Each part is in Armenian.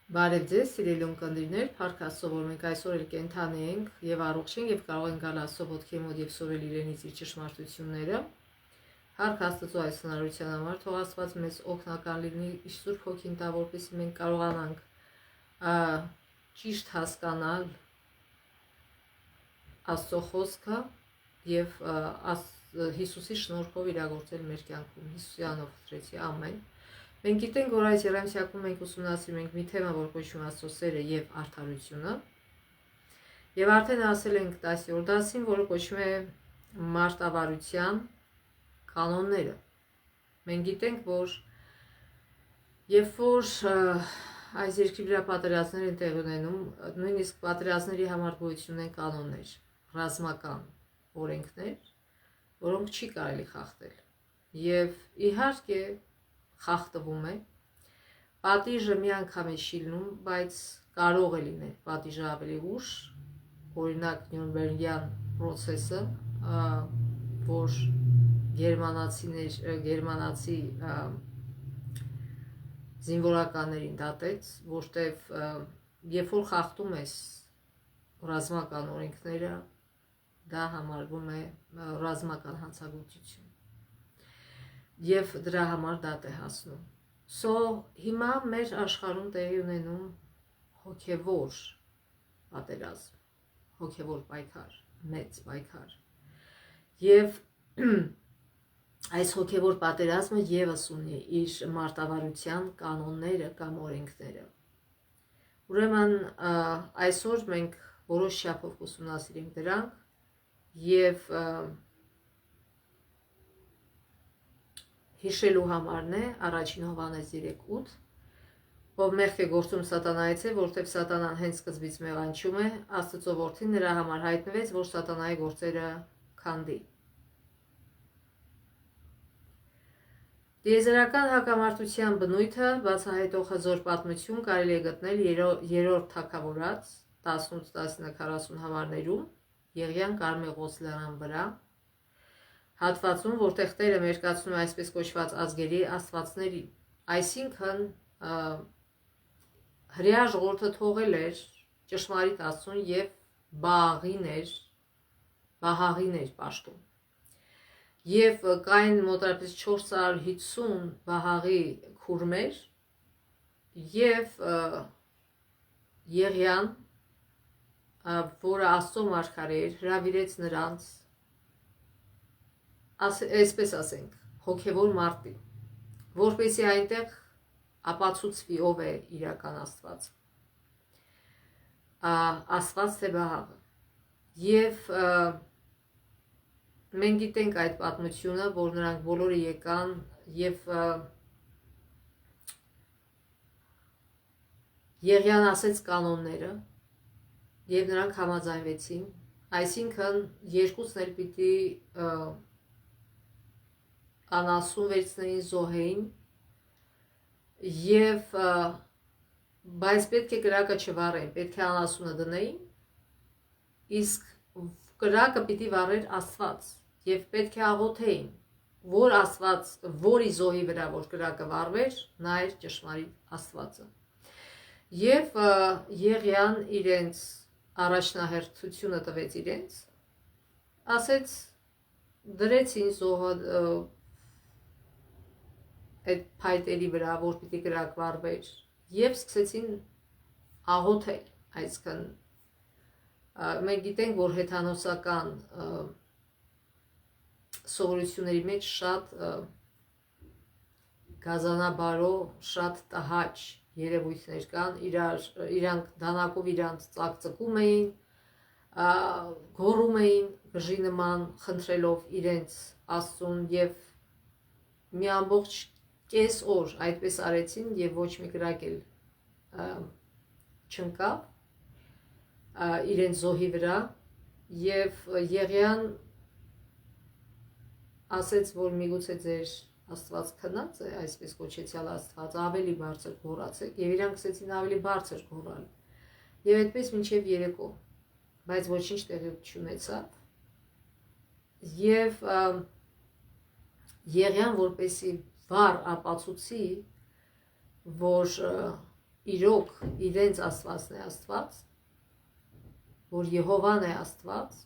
Բարև ձեզ, սիրելի ունկնդիրներ, Փառք Աստծո, որ մենք այսօր էլ կենդանի ենք եւ առողջ ենք եւ կարող ենք գալ Աստծո ոտքի մոտ եւ սովորել իրենից իր ճշմարտությունները։ Փառք Աստծո այս հնարավորության համար, թող Աստված մեզ օգնական լինի իր Սուրբ Հոգին տա, որպեսզի մենք կարողանանք ճիշտ հասկանալ Աստծո խոսքը եւ Հիսուսի շնորհքով իրագործել մեր կյանքում։ Հիսուսի անունով խնդրեցի, ամեն։ Մենք գիտենք, որ այս երամսյակում մենք ուսումնասիրում ենք մի թեմա, որ կոչվում է Աստծո սերը եւ արդարությունը։ Եվ արդեն ասել ենք 10-րդ դասին, որը կոչվում է մարտավարության կանոնները։ Մենք գիտենք, որ երբ որ այս երկրի վրա պատերազմներ են տեղի ունենում, նույնիսկ պատերազմների համար գոյություն են կանոններ, ռազմական օրենքներ, որոնք չի կարելի խախտել։ Եվ իհարկե խախտվում է, պատիժը մի անգամ է շիլնում, բայց կարող է լինել պատիժը ավելի ուշ, օրինակ Նյուրնբերգյան process-ը, որ գերմանացի զինվորականներին դատեց, որտեվ երբ որ խախտում ես ռազմական օրենքները, դա համարվում է ռազմական հանցագործություն եւ դրա համար դատ է հասնում։ Հիմա մեր աշխարհում տեղի ունենում հոգևոր պատերազմ, հոգևոր պայքար, մեծ պայքար։ Եվ այս հոգևոր պատերազմը եւս ունի իր մարտավարության կանոնները կամ օրենքները։ Ուրեմն այսօր մենք որոշ չափով կուսումնասիրենք դրանք եւ հիշելու համարն է առաջին Հովհաննես 3:8, ով մեղք է գործում սատանայից է, որտեղ սատանան հենց սկզբից մեղանչում է, Աստծո որդին նրա համար հայտնվեց, որ սատանայի գործերը քանդի։ Տիեզերական հակամարտության բնույթը բացահայտող հզոր պատմություն կարելի է գտնել 3-րդ թագավորաց 18-19-40 համարներում Եղիան Կարմեղոս լեռան վրա, հատվածում, որտեղ Տերը մերկացնում է այսպես կոչված ազգերի աստվածների, այսինքն հրեա ժողովուրդը թողել էր ճշմարիտ Աստծուն եւ Բահաղին էր պաշտում։ Եվ կային մոտավորապես 450 Բահաղի քուրմեր եւ Եղիան, որը Աստծո մարգարե էր, հրավիրեց նրանց, այսպես ասենք, հոգևոր մարտի, որպեսզի այնտեղ ապացուցվի ով է իրական Աստված։ Աստված թե Բահաղը։ Եվ մենք գիտենք այդ պատմությունը, որ նրանք բոլորը եկան եւ Եղիան ասեց կանոնները եւ նրանք համաձայնվեցին, այսինքն երկուսն էլ պիտի անասուն վերցնեին, զոհեին եւ բայց պետք է կրակը չվառեն, պետք է անասունը դնեին, իսկ կրակը պիտի վառեր Աստված եւ պետք է աղոթեին, որ Աստված, որի զոհի վրա որ կրակը վառվեր, նա էր ճշմարիտ Աստվածը։ Եվ Եղիան իրենց առաջնահերթությունը տվեց իրենց, ասեց դրեցին զոհը այդ փայտերի վրա, որ պիտի կրակ վառվեր, եւ սկսեցին աղոթել, այսինքն մենք գիտենք, որ հեթանոսական սովորությունների մեջ շատ գազանաբարո, շատ տհաճ երևույթներ կան, իրանք դանակով իրանց ծակծկում էին, գոռում էին բժի նման, խնդրելով իրենց Աստծուն եւ մի ամբողջ կես օր այդպես արեցին եւ ոչ մի կրակ էլ չընկավ իրենց զոհի վրա եւ Եղիան ասեց, որ միգուցե ձեր Աստված քնած է, այսպես կոչեցյալ Աստված, ավելի բարձր գոռացեք եւ իրանք սկսեցին ավելի բարձր գոռալ եւ այդպես մինչեւ երեկո, բայց ոչինչ տեղի չունեցավ եւ Եղիան որպեսի վառ ապացուցի, որ իրոք իրենց Աստվածն է Աստված, որ Եհովան է Աստված,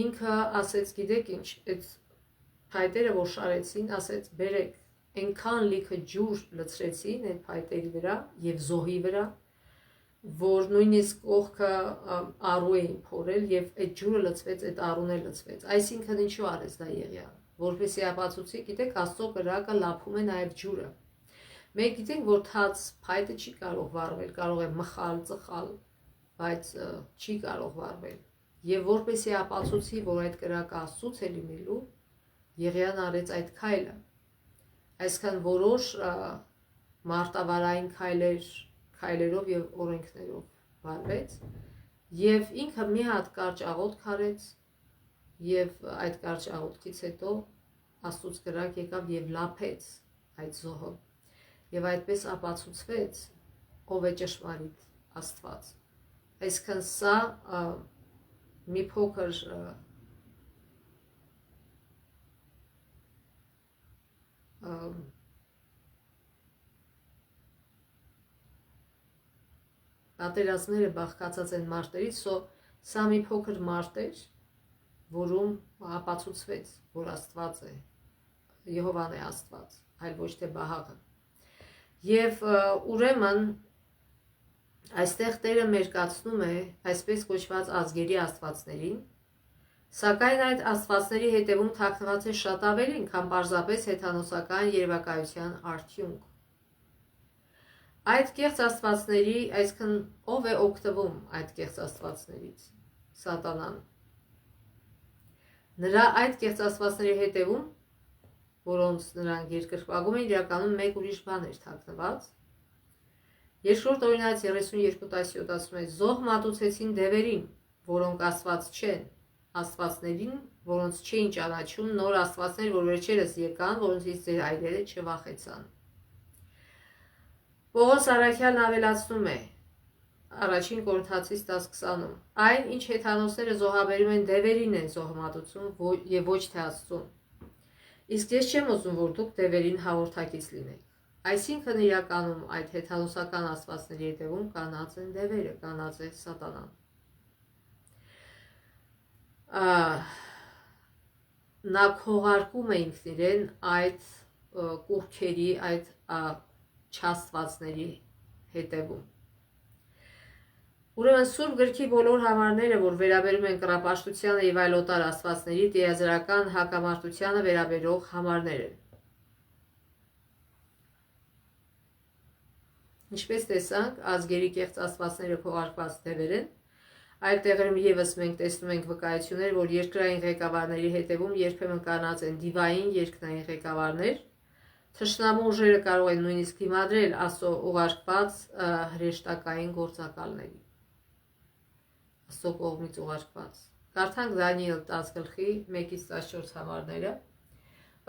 ինքը ասեց, գիտեք ինչ, այդ փայտերը որ շարեցին, ասեց, բերեք, այնքան լիքը ջուր լցրեցին այդ փայտերի վրա եւ զոհի վրա, որ նույնիսկ կողքը առու էին փորել եւ այդ ջուրը լցվեց, այդ առուն էլ լցվեց։ Այսինքն ինչու արեց դա Եղիան, որպեսզի ապացուցի, գիտեք, Աստծո կրակը լափում է նաեւ ջուրը։ Մենք գիտենք, որ թաց փայտը չի կարող վառվել, կարող է մխալ, ծխալ, բայց չի կարող վառվել։ Եվ որպեսզի ապացուցի, որ այդ կրակը Աստծուց է լինելու, Եղիան արեց այդ քայլը։ Այսքան որոշ մարտավարային քայլերով եւ օրենքներով վարվեց եւ ինքը մի հատ կարճ աղոտ քարեց եւ այդ կարճ աղոթքից հետո Աստծուց կրակ եկավ եւ լափեց այդ զոհը եւ այդպես ապացուցվեց ով է ճշմարիտ Աստված։ Այսքան սա մի փոքր պատերազմները բաղկացած են մարտերից, սա մի փոքր մարտ էր, որում ապացուցվեց, որ Աստված է, Եհովան է Աստված, այլ ոչ թե Բահաղը։ Եվ ուրեմն այստեղ Տերը մերկացնում է այսպես կոչված ազգերի աստվածներին, սակայն այդ աստվածների հետևում թաքնված է շատ ավելին, քան պարզապես հեթանոսական երևակայության արդյունք։ Այդ կեղծ աստվածների, այսինքն ով է օգտվում այդ կեղծ աստվածներից, Սատանան։ Նրա այդ կեղծ աստվածների հետևում, որոնց նրանք երկրպագում են, իրականում մեկ ուրիշ բան էր թաքնված։ Երկրորդ Օրինաց 32:17 ասում է. զոհ մատուցեցին դևերին, որոնք աստված չեն, աստվածներին, որոնց չէին ճանաչում, նոր աստվածներ, որ վերջերս եկան, որոնցից ձեր այրերը չվախեցան։ Պողոս Առաքյալն ավելացնում է առաջին Կորինթացիս 10:20-ում. այն, ինչ հեթանոսները զոհաբերում են, դևերին են զոհ մատուցում եւ ոչ թե Աստծուն։ Իսկ ես չեմ ուզում, որ դուք դևերին հաղորդակից լինեք։ Այսինքն իրականում այդ հեթանոսական աստվածների հետևում կանած են դևերը, կանած է Սատանան։ Նա քողարկում է ինքն իրեն այդ կուռքերի, այդ չաստվածների հետևում։ Ուրեմն Սուրբ գրքի բոլոր համարները, որ վերաբերում են կռապաշտությանը եւ այլ օտար աստվածների տիեզերական հակամարտությանը վերաբերող համարներ են։ Ինչպես տեսանք, ազգերի կեղծ աստվածները քողարկված դևեր են, այլ տեղերում եւս մենք տեսնում ենք վկայություններ, որ երկրային ղեկավարների հետևում երբեմն կանած են դիվային երկնային ղեկավարներ, թշնամու ուժերը կարող են նույնիսկ դիմադրել Աստծո ուղարկված հրեշտակային գործակալների։ Աստծո կողմից ուղարկված։ Կարդանք Դանիել 10:1-14 համարները։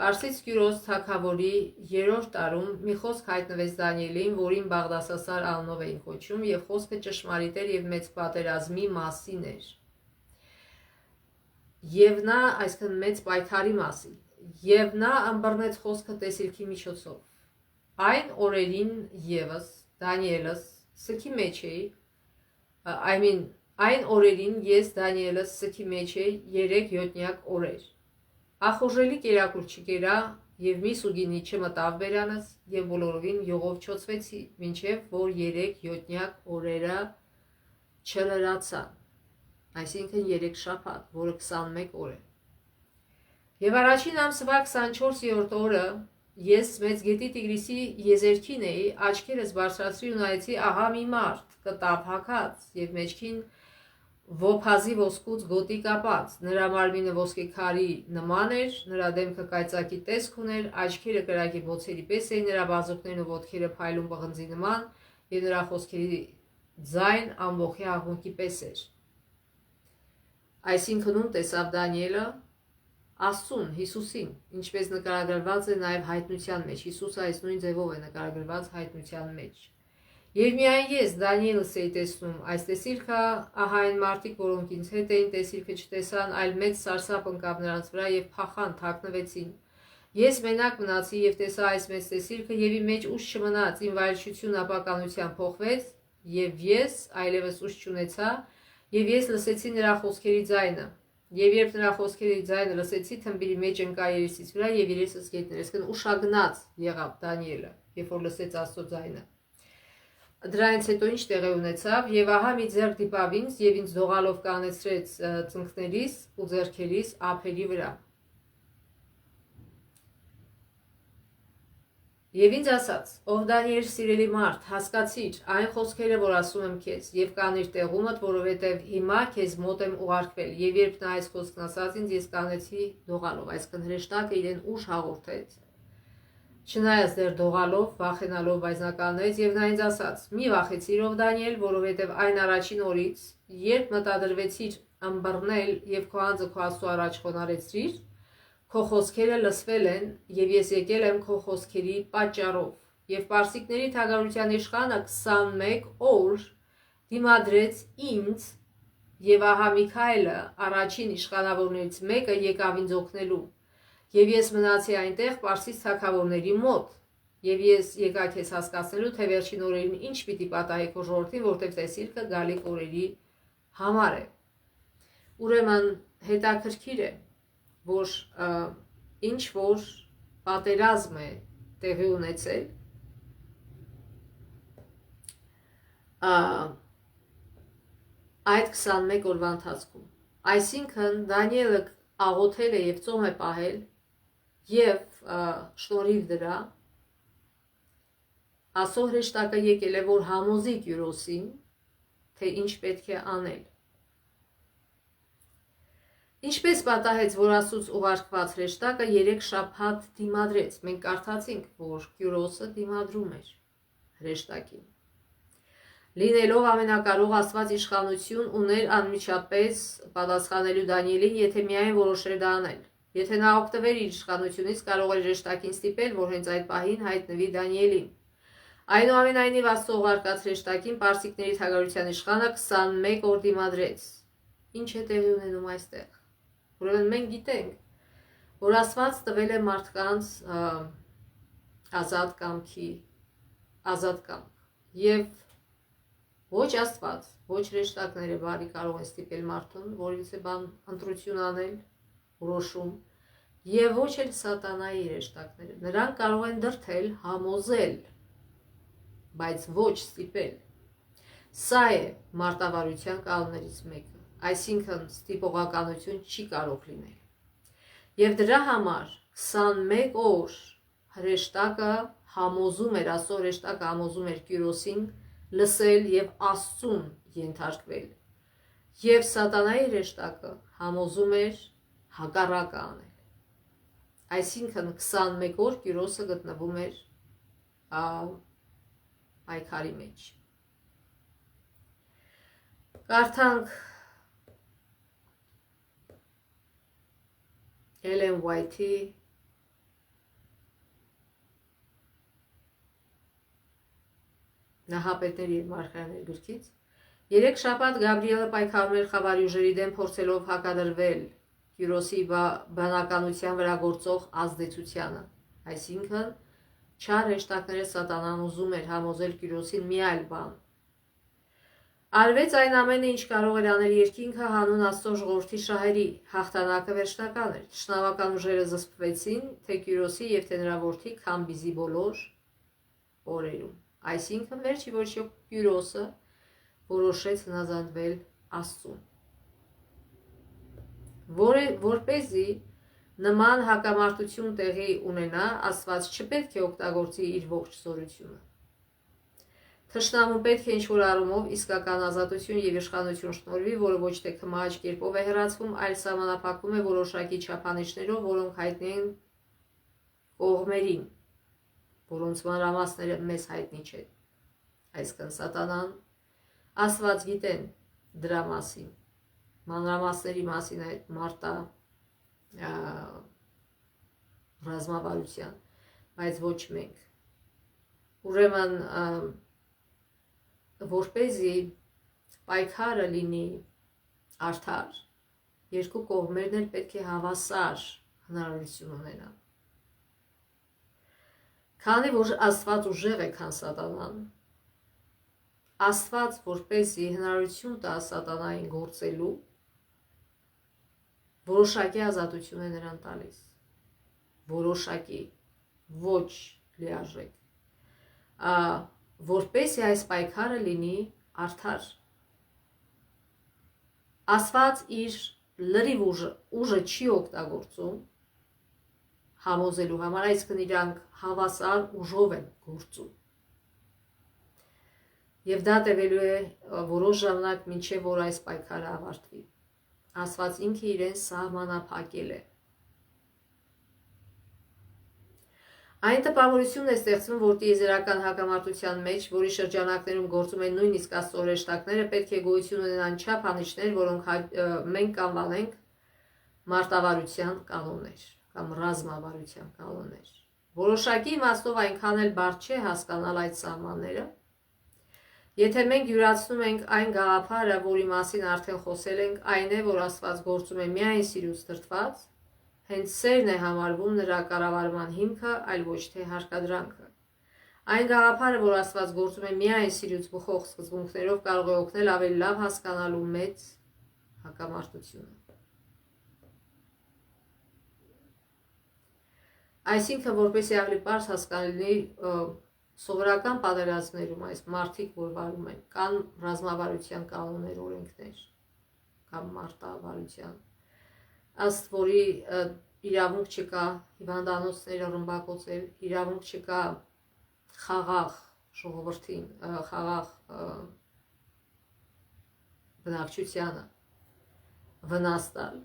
Պարսից Կյուրոս թագավորի 3-րդ տարում մի խոսք հայտնվեց Դանիելին, որին Բաղդասասար անունով էին կոչում, եւ խոսքը ճշմարիտ էր եւ մեծ պատերազմի մասին էր։ Եվ նա, այսինքն մեծ պայքարի մասին, եւ նա ըմբռնեց խոսքը տեսիլքի միջոցով։ Այն օրերին եւս Դանիելս սքի մեջ էի, այն օրերին ես Դանիելս սքի մեջ էի 3 յոթնյակ օրեր։ Ախորժելի կերակուր չկերա եւ մի սուգինի չմտավ բերանս եւ բոլորովին յուղով չոցվեցի, մինչեւ որ 3 յոթնյակ օրերը չլրացան, այսինքն 3 շաբաթ, որը 21 օր է։ Եվ առաջին ամսվա 24-րդ օրը ես մեծ գետի Տիգրիսի եզերքին էի, աչքերս բարձրացրի ու նայեցի, ահա մի մարդ կտավ հագած եւ մեջքին ոփազի ոսկուց գոտի կապած, նրա մարմինը ոսկի քարի նման էր, նրա դեմքը կայծակի տեսք ուներ, աչքերը կրակի բոցերի պես էին, նրա բազուկներն ու ոտքերը փայլուն պղնձի նման եւ նրա խոսքերի ձայն ամբողջի աղմուկի պես էր։ Այսինքն ում տեսավ Դանիելը Աստծուն, Հիսուսին, ինչպես նկարագրված է նաև հայտնության մեջ։ Հիսուսը այս նույն ձևով է նկարագրված հայտնության մեջ։ Եվ միայն ես Դանիելս էի տեսնում այս տեսիլքը, ահա այն մարդիկ, որոնք ինձ հետ էին, տեսիլքը չտեսան, այլ մեծ սարսափ ընկավ նրանց վրա եւ փախան, թաքնվեցին։ Ես մենակ մնացի եւ տեսա այս մեծ տեսիլքը եւ իմ մեջ ուժ չմնաց, իմ վայելչությունը ապականության փոխվեց եւ ես այլևս ուժ չունեցա եւ ես լսեցի նրա խոսքերի ձայնը։ Եվ երբ նրա խոսքերի ձայնը լսեցի, թմբիրի մեջ ընկա երեսից վրա եւ երեսս գետներս կն ուշագնաց եղավ Դանիելը, երբ որ լսեց Աստծո ձայնը։ Դրանից հետո ինչ տեղի ունեցավ, եւ ահա մի ձեռք դիպավ ինձ եւ ինձ դողալով կանեցրեց ծնկներիս ու ձեռքերիս ափերի վրա։ Եվ ինձ ասաց. «Ով Դանիել սիրելի մարդ, հասկացիր այն խոսքերը, որ ասում եմ քեզ, եւ կանիր տեղումդ, որովհետեւ հիմա քեզ մոտ եմ ուղարկվել»։ Եվ երբ նա այս խոսքն ասաց ինձ, ես կանեցի դողալով, այսինքն հրեշտակը իրեն ուժ հաղորդեց։ Չնայած դեռ դողալով, վախենալով, բայց նա կանեց եւ նա ինձ ասաց. «Մի վախեցիր, ով Դանիել, որովհետեւ այն առաջին օրից, երբ մտադրվեցիր ըմբռնել եւ քո անձը քո Աստծո առաջ խոնարհեցրիր, քո խոսքերը լսվել են եւ ես եկել եմ քո խոսքերի պատճառով»։ Եվ Պարսիկների թագավորության իշխանը 21 օր դիմադրեց ինձ, եւ ահա Միքայելը, առաջին իշխանավորներից մեկը, եկավ ինձ օգնելու։ Եվ ես մնացի այնտեղ Պարսից թագավորների մոտ, եւ ես եկա քեզ հասկացնելու, թե վերջին օրերին ինչ պիտի պատահի քո ժողովրդին, որտեղ տեսիլքը գալիք օրերի համար է։ Ուրեմն հետաքրքիր է, որ ինչ որ պատերազմ է տեղի ունեցել այդ 21 օրվա ընթացքում։ Այսինքն Դանիելը աղոթել է եւ ծոմ է պահել եւ շնորհիվ դրա Աստծո հրեշտակը եկել է, որ համոզի Կյուրոսին, թե ինչ պետք է անել։ Ինչպես պատահեց, որ Աստծուց ուղարկված հրեշտակը 3 շաբաթ դիմադրեց։ Մենք կարդացինք, որ Կյուրոսը դիմադրում էր հրեշտակին։ Լինելով ամենակարող Աստված իշխանություն ուներ անմիջապես պատասխանելու Դանիելին, եթե միայն որոշեր դա անել։ Եթե նա օգտվեր իր իշխանությունից, կարող էր հրեշտակին ստիպել, որ հենց այդ պահին հայտնվի Դանիելին։ Այնուամենայնիվ Աստծո ուղարկած հրեշտակին Պարսիկների թագավորության իշխանը 21 օր դիմադրեց։ Ինչ է տեղի ունենում այստեղ։ Ուրեմն մենք գիտենք, որ Աստված տվել է մարդկանց ազատ կամք եւ ոչ Աստված, ոչ հրեշտակները բարի կարող են ստիպել մարդուն, որից է բան ընտրություն անել, որոշում, եւ ոչ էլ սատանայի հրեշտակները։ Նրանք կարող են դրդել, համոզել, բայց ոչ ստիպել։ Սա է մարտավարության կանոններից մեկը, այսինքն ստիպողականություն չի կարող լինել։ Եվ դրա համար 21 օր հրեշտակը համոզում էր, Աստծո հրեշտակը համոզում էր Կյուրոսին լսել եւ Աստծուն ենթարկվել։ Եվ սատանայի հրեշտակը համոզում էր հակառակը անել։ Այսինքն 21 օր Կյուրոսը գտնվում էր պայքարի մեջ։ Կարդանք Էլեն Ուայթի Նահապետների և մարգարեների գրքից։ 3 շաբաթ Գաբրիելը պայքարում էր խավարի ուժերի դեմ, փորձելով հակադրվել Կյուրոսի բանականության վրա գործող ազդեցությանը։ Այսինքն չար հրեշտակները սատանան ուզում էր համոզել Կյուրոսին մի այլ բան։ Արվեց այն ամենը, ինչ կարող էր անել երկինքը հանուն Աստծո ժողովրդի շահերի, հաղթանակը վերջնական էր։ Թշնամական ուժերը զսպվեցին թե Կյուրոսի եւ թե նրա որդի Քամբիզի բոլոր օրերում։ Այսինքն վերջի ոչի Կյուրոսը որոշեց հնազանդվել Աստծուն։ Որպեսզի նման հակամարտություն տեղի ունենա, Աստված չպետք է օգտագործի իր ողջ զորությունը։ Թշնամուն պետք է ինչ-որ առումով իսկական ազատություն եւ իշխանություն շնորհվի, որը ոչ թե քմահաճ կերպով է հեռացվում, այլ սահմանափակվում է որոշակի չափանիշներով, որոնք հայտնի են կողմերին, որոնց մանրամասները մեզ հայտնի չեն։ Այսինքն սատանան, Աստված գիտեն դրա մասին, մանրամասների մասին այդ մարտա ռազմավարության, բայց ոչ մենք։ Ուրեմն որպեսզի պայքարը լինի արդար, երկու կողմերն էլ պետք է հավասար հնարավորություն ունենան։ Քանի որ Աստված ուժեղ է, քան Սատանան, Աստված որպեսզի հնարավորություն տա Սատանային գործելու, որոշակի ազատություն է նրան տալիս, որոշակի, ոչ լիարժեք, որպեսզի այս պայքարը լինի արդար։ Աստված իր լրիվ ուժը չի օգտագործում համոզելու համար, այսինքն իրանք հավասար ուժով են գործում։ Եվ դա տևելու է որոշ ժամանակ, մինչև որ այս պայքարը ավարտվի։ Աստված ինքը իրեն սահմանափակել է։ Այն տպավորությունն է ստեղծվում, որ տիեզերական հակամարտության մեջ, որի շրջանակներում գործում են նույնիսկ Աստծո հրեշտակները, պետք է գոյություն ունենան չափանիշներ, որոնք մենք կանվանենք մարտավարության կանոններ կամ ռազմավարության կանոններ։ Որոշակի իմաստով այնքան էլ բարդ չէ հասկանալ այդ սահմանները, եթե մենք յուրացնում ենք այն գաղափարը, որի մասին արդեն խոսել ենք, այն է, որ Աստված գործում է միայն սիրուց դրդված, հենց սերն է համարվում նրա կառավարման հիմքը, այլ ոչ թե հարկադրանքը։ Այն գաղափարը, որ Աստված գործում է միայն սիրուց բխող սկզբունքներով, կարող է օգնել ավելի լավ հասկանալու մեծ հակամարտությունը։ Այսինքն, որպեսզի ավելի պարզ հասկանալի սովորական պատերազմներում այս մարդիկ, որ վարում են, կան ռազմավարության կանոններ, օրենքներ կամ մարտավարության, ըստ որի իրավունք չկա հիվանդանոցները ռմբակոծել, իրավունք չկա խաղաղ ժողովրդին, խաղաղ բնակչությանը վնաս տալ,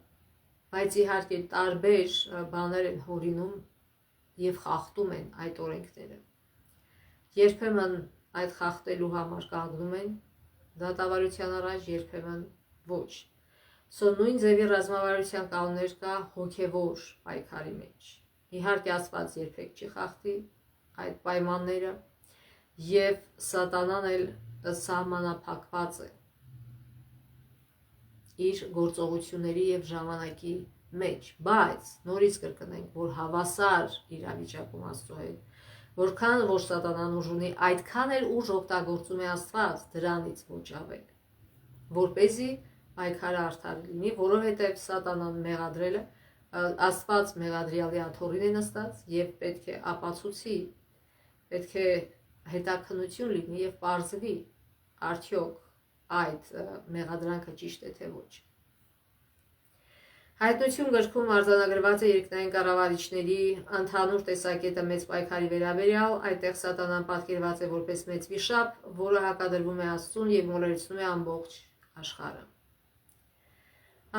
բայց իհարկե տարբեր բաներ են հորինում և խախտում են այդ օրենքները։ Երբեմն այդ խախտելու համար կանգնում են դատավարության առաջ, երբեմն ոչ։ Նույն ձևի ռազմավարության կանոններ կա հոգևոր պայքարի մեջ։ Իհարկե Աստված երբեք չի խախտի այդ պայմանները, եւ Սատանան էլ սահմանափակված է իր գործողությունների եւ ժամանակի մեջ, բայց նորից կրկնենք, որ հավասար իրավիճակում Աստծո հետ, որքան որ Սատանան ուժ ունի, այդքան էլ ուժ օգտագործում է Աստված, դրանից ոչ ավել, որպեսզի պայքարը արդար լինի, որովհետև Սատանան մեղադրել է, Աստված մեղադրյալի աթոռին է նստած եւ պետք է ապացուցի, պետք է հետաքննություն լինի եւ պարզվի արդյոք այդ մեղադրանքը ճիշտ է թե ոչ։ Հայտնություն գրքում արձանագրված է երկնային կառավարիչների ընդհանուր տեսակետը մեծ պայքարի վերաբերյալ, այդտեղ Սատանան պատկերված է որպես մեծ վիշապ, որը հակադրվում է Աստծուն եւ մոլորեցնում է ամբողջ աշխարհը։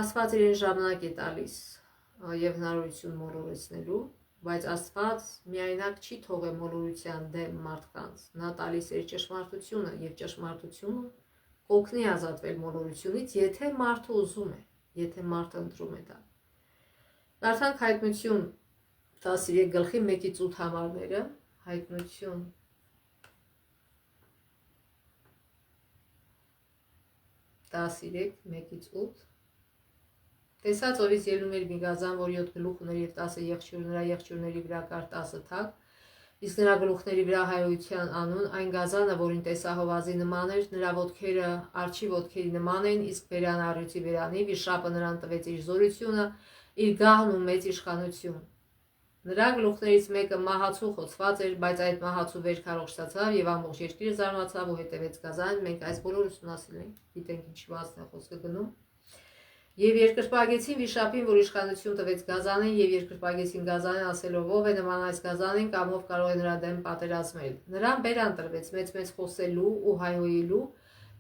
Աստված իրեն ժամանակ է տալիս եւ հնարավորություն մոլորեցնելու, բայց Աստված միայնակ չի թողե մոլորության դեմ մարդկանց, նա տալիս է ճշմարտությունը եւ ճշմարտությունը կօգնի ազատվել մոլորությունից, եթե մարդը ուզում է, եթե մարդը ընտրում է դա։ Կարդանք Հայտնություն 13:1-8 համարները, Հայտնություն 13:1-8 Տեսած օրից ելնում էր մի գազան, որ 7 գլուխ ուներ եւ 10 եղջյուր, նրա եղջյուրների վրա կար 10 թագ, իսկ նրա գլուխների վրա հայրության անուն, այն գազանը, որին տեսահովազի նման էր, նրա ոտքերը արջի ոտքերի նման են, իսկ բերանը առյուծի բերանի, վիշապը նրան տվեց իր զորությունը, իր գահն ու մեծ իշխանություն։ Նրա գլուխներից մեկը մահացու խոցված էր, բայց այդ մահացու վերք առողջացավ եւ ամբողջ երկիրը զարմացավ ու հետևեց գազանին։ Մենք այս բոլորը ուսումնասիրել ենք, գիտենք ինչի մասին է խոսքը գնում։ Եվ երկրպագեցին վիշապին, որ իշխանություն տվեց գազանին, եւ երկրպագեցին գազանին, ասելով ով է նման այս գազանին կամ ով կարող է նրա դեմ պատերազմել։ Նրան բերան տրվեց մեծ խոսելու ու հայհոյելու,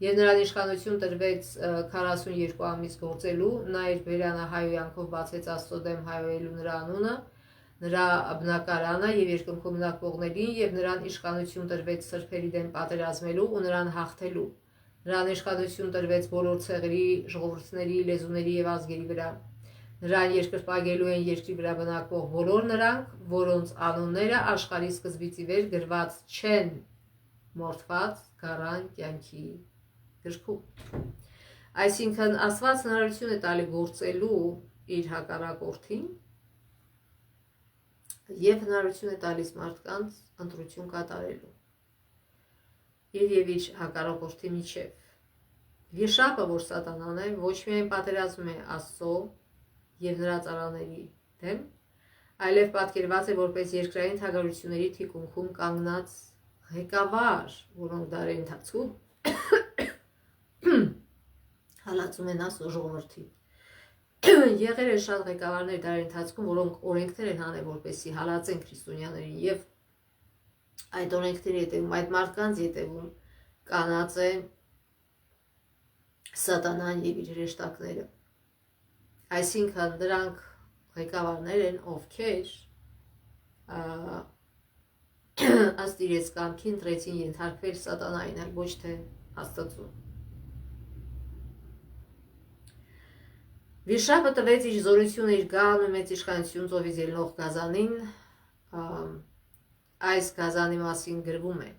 եւ նրան իշխանություն տրվեց 42 ամիս գործելու, նա իր բերանը հայհոյանքով բացեց Աստծո դեմ հայհոյելու նրա անունը, նրա բնակարանը եւ երկնքում մնակվողներին, եւ նրան իշխանություն տրվեց սրբերի դեմ պատերազմելու ու նրան հաղթելու։ Նրան իշխանություն տրվեց բոլոր ցեղերի, ժողովուրդների, լեզուների եւ ազգերի վրա։ Նրան երկրպագելու են երկրի վրա բնակվող բոլոր նրանք, որոնց անունները աշխարհի սկզբից ի վեր գրված չեն մորթված գարան կյանքի գրքում։ Այսինքն Աստված հնարավորություն է տալի գործելու իր հակառակորդին, եւ հնարություն է տալիս մարդկանց ընտրություն կատարելու եւ իր հակառակորդի միջև։ Վիշապը, որ սատանան է, ոչ միայն պատերազմում է Աստծո եւ նրա ծառաների դեմ, այլև պատկերված է որպես երկրային թագավորությունների թիկունքում կանգնած ղեկավար, որոնք դարերի ընթացքում հալածում են Աստծո ժողովրդին։ Եղել են շատ ղեկավարներ դարերի ընթացքում, որոնք օրենքներ են հանել, որպեսզի հալածեն քրիստոնյաներին, եւ այդ օրենքների հետևում, այդ մարդկանց հետևում կանած է սատանան եւ իր հրեշտակները։ Այսինքն դրանք ղեկավարներ են, ովքեր ըստ իրենց կամքի ընտրեցին ենթարկվել սատանային, այլ ոչ թե Աստծուն։ Վիշապը տվեց իր զորությունը իր գահան ու մեծ իշխանություն ծովից ելնող գազանին, այս գազանի մասին գրվում է.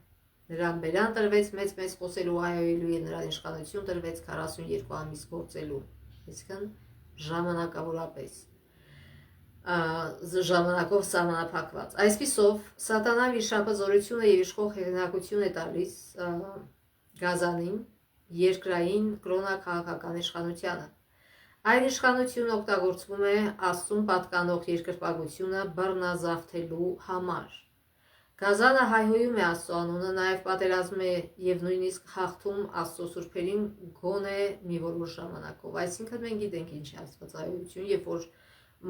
նրան բերան տրվեց մեծ խոսելու հայոյելու եւ նրան իշխանություն տրվեց 42 ամիս գործելու, այսինքն ժամանակավորապես, ժամանակով սահմանափակված։ Այսպիսով, սատանա վիշապը զորությունը եւ իշխող հեղինակություն է տալիս գազանին, երկրային կրոնաքաղաքական իշխանությանը։ Այդ իշխանությունը օգտագործվում է Աստծուն պատկանող երկրպագությունը բռնազավթելու համար։ Գազանը հայհոյում է Աստծո անունը, նաև պատերազմում է եւ նույնիսկ հաղթում Աստծո սուրբերին գոնե մի որոշ ժամանակով։ Այսինքն մենք գիտենք ինչ է աստվածայություն, երբ որ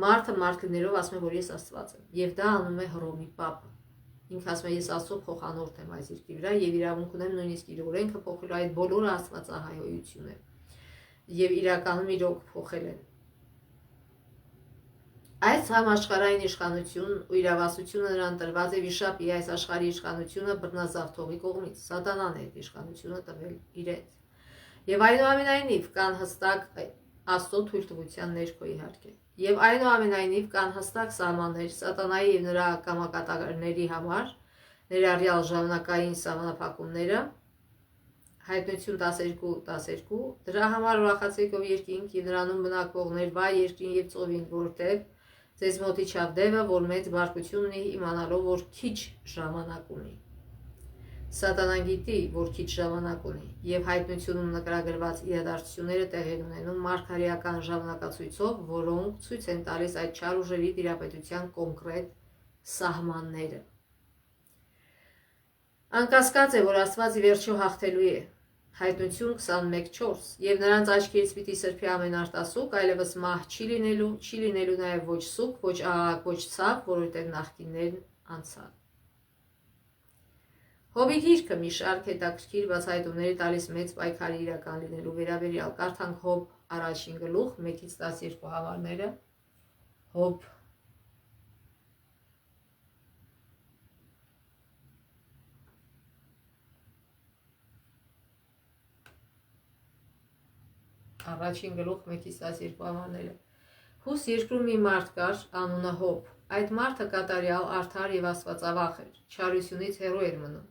մարդը մարդկներով ասում է, որ ես Աստված եմ, եւ դա անում է Հռոմի Պապը։ Ինքը ասում է, ես Աստծո փոխանորդ եմ այս երկրի վրա եւ իրավունք ունեմ նույնիսկ իր օրենքը փոխելու, այդ բոլորը աստվածահայհոյություն է եւ իրականում իրոք փոխել են։ Այս համաշխարհային իշխանություն ու իրավասությունը նրան տրված է վիշապի այս աշխարհի իշխանությունը բռնազավթողի կողմից։ Սատանան է այդ իշխանությունը տվել իրենց։ Եվ այնուամենայնիվ կան հստակ Աստծո թույլտվության ներքո իհարկե։ Եվ այնուամենայնիվ կան հստակ սահմաններ սատանայի եւ նրա կամակատարների համար, ներառյալ ժամանակային սահմանափակումները, Հայտնություն 12:12, դրա համար ուրախացեք ով երկինք եւ նրանում բնակվողներ, վայ երկրին եւ ծովին, որտեղ ձեզ մոտ իջավ դևը, որ մեծ բարկություն ունի, իմանալով, որ քիչ ժամանակ ունի։ Սատանան գիտի, որ քիչ ժամանակ ունի, եւ հայտնությունում նկարագրված իրադարձությունները տեղի են ունենում մարգարեական ժամանակացույցով, որոնք ցույց են տալիս այդ չար ուժերի տիրապետության կոնկրետ սահմանները։ Անկասկած է, որ Աստված ի վերջո հաղթելու է։ Հայտնություն 21:4 եւ նրանց աչքերից պիտի սրբի ամեն արտասուք, այլևս մահ չի լինելու նաեւ ոչ սուգ, ոչ աղաղակ, ոչ ցավ, որովհետեւ նախկիններն անցան։ Հոբի գիրքը մի շարք հետաքրքիր բացահայտումների տալիս մեծ պայքարի իրական լինելու վերաբերյալ։ Կարդանք Հոբ 1:12 համարները։ Հոբ 1:12 համարները։ Հուս երկրում մի մարդ կար, անունը Հոբ։ Այդ մարդը կատարյալ, արդար եւ աստվածավախ էր, չարությունից հեռու էր մնում։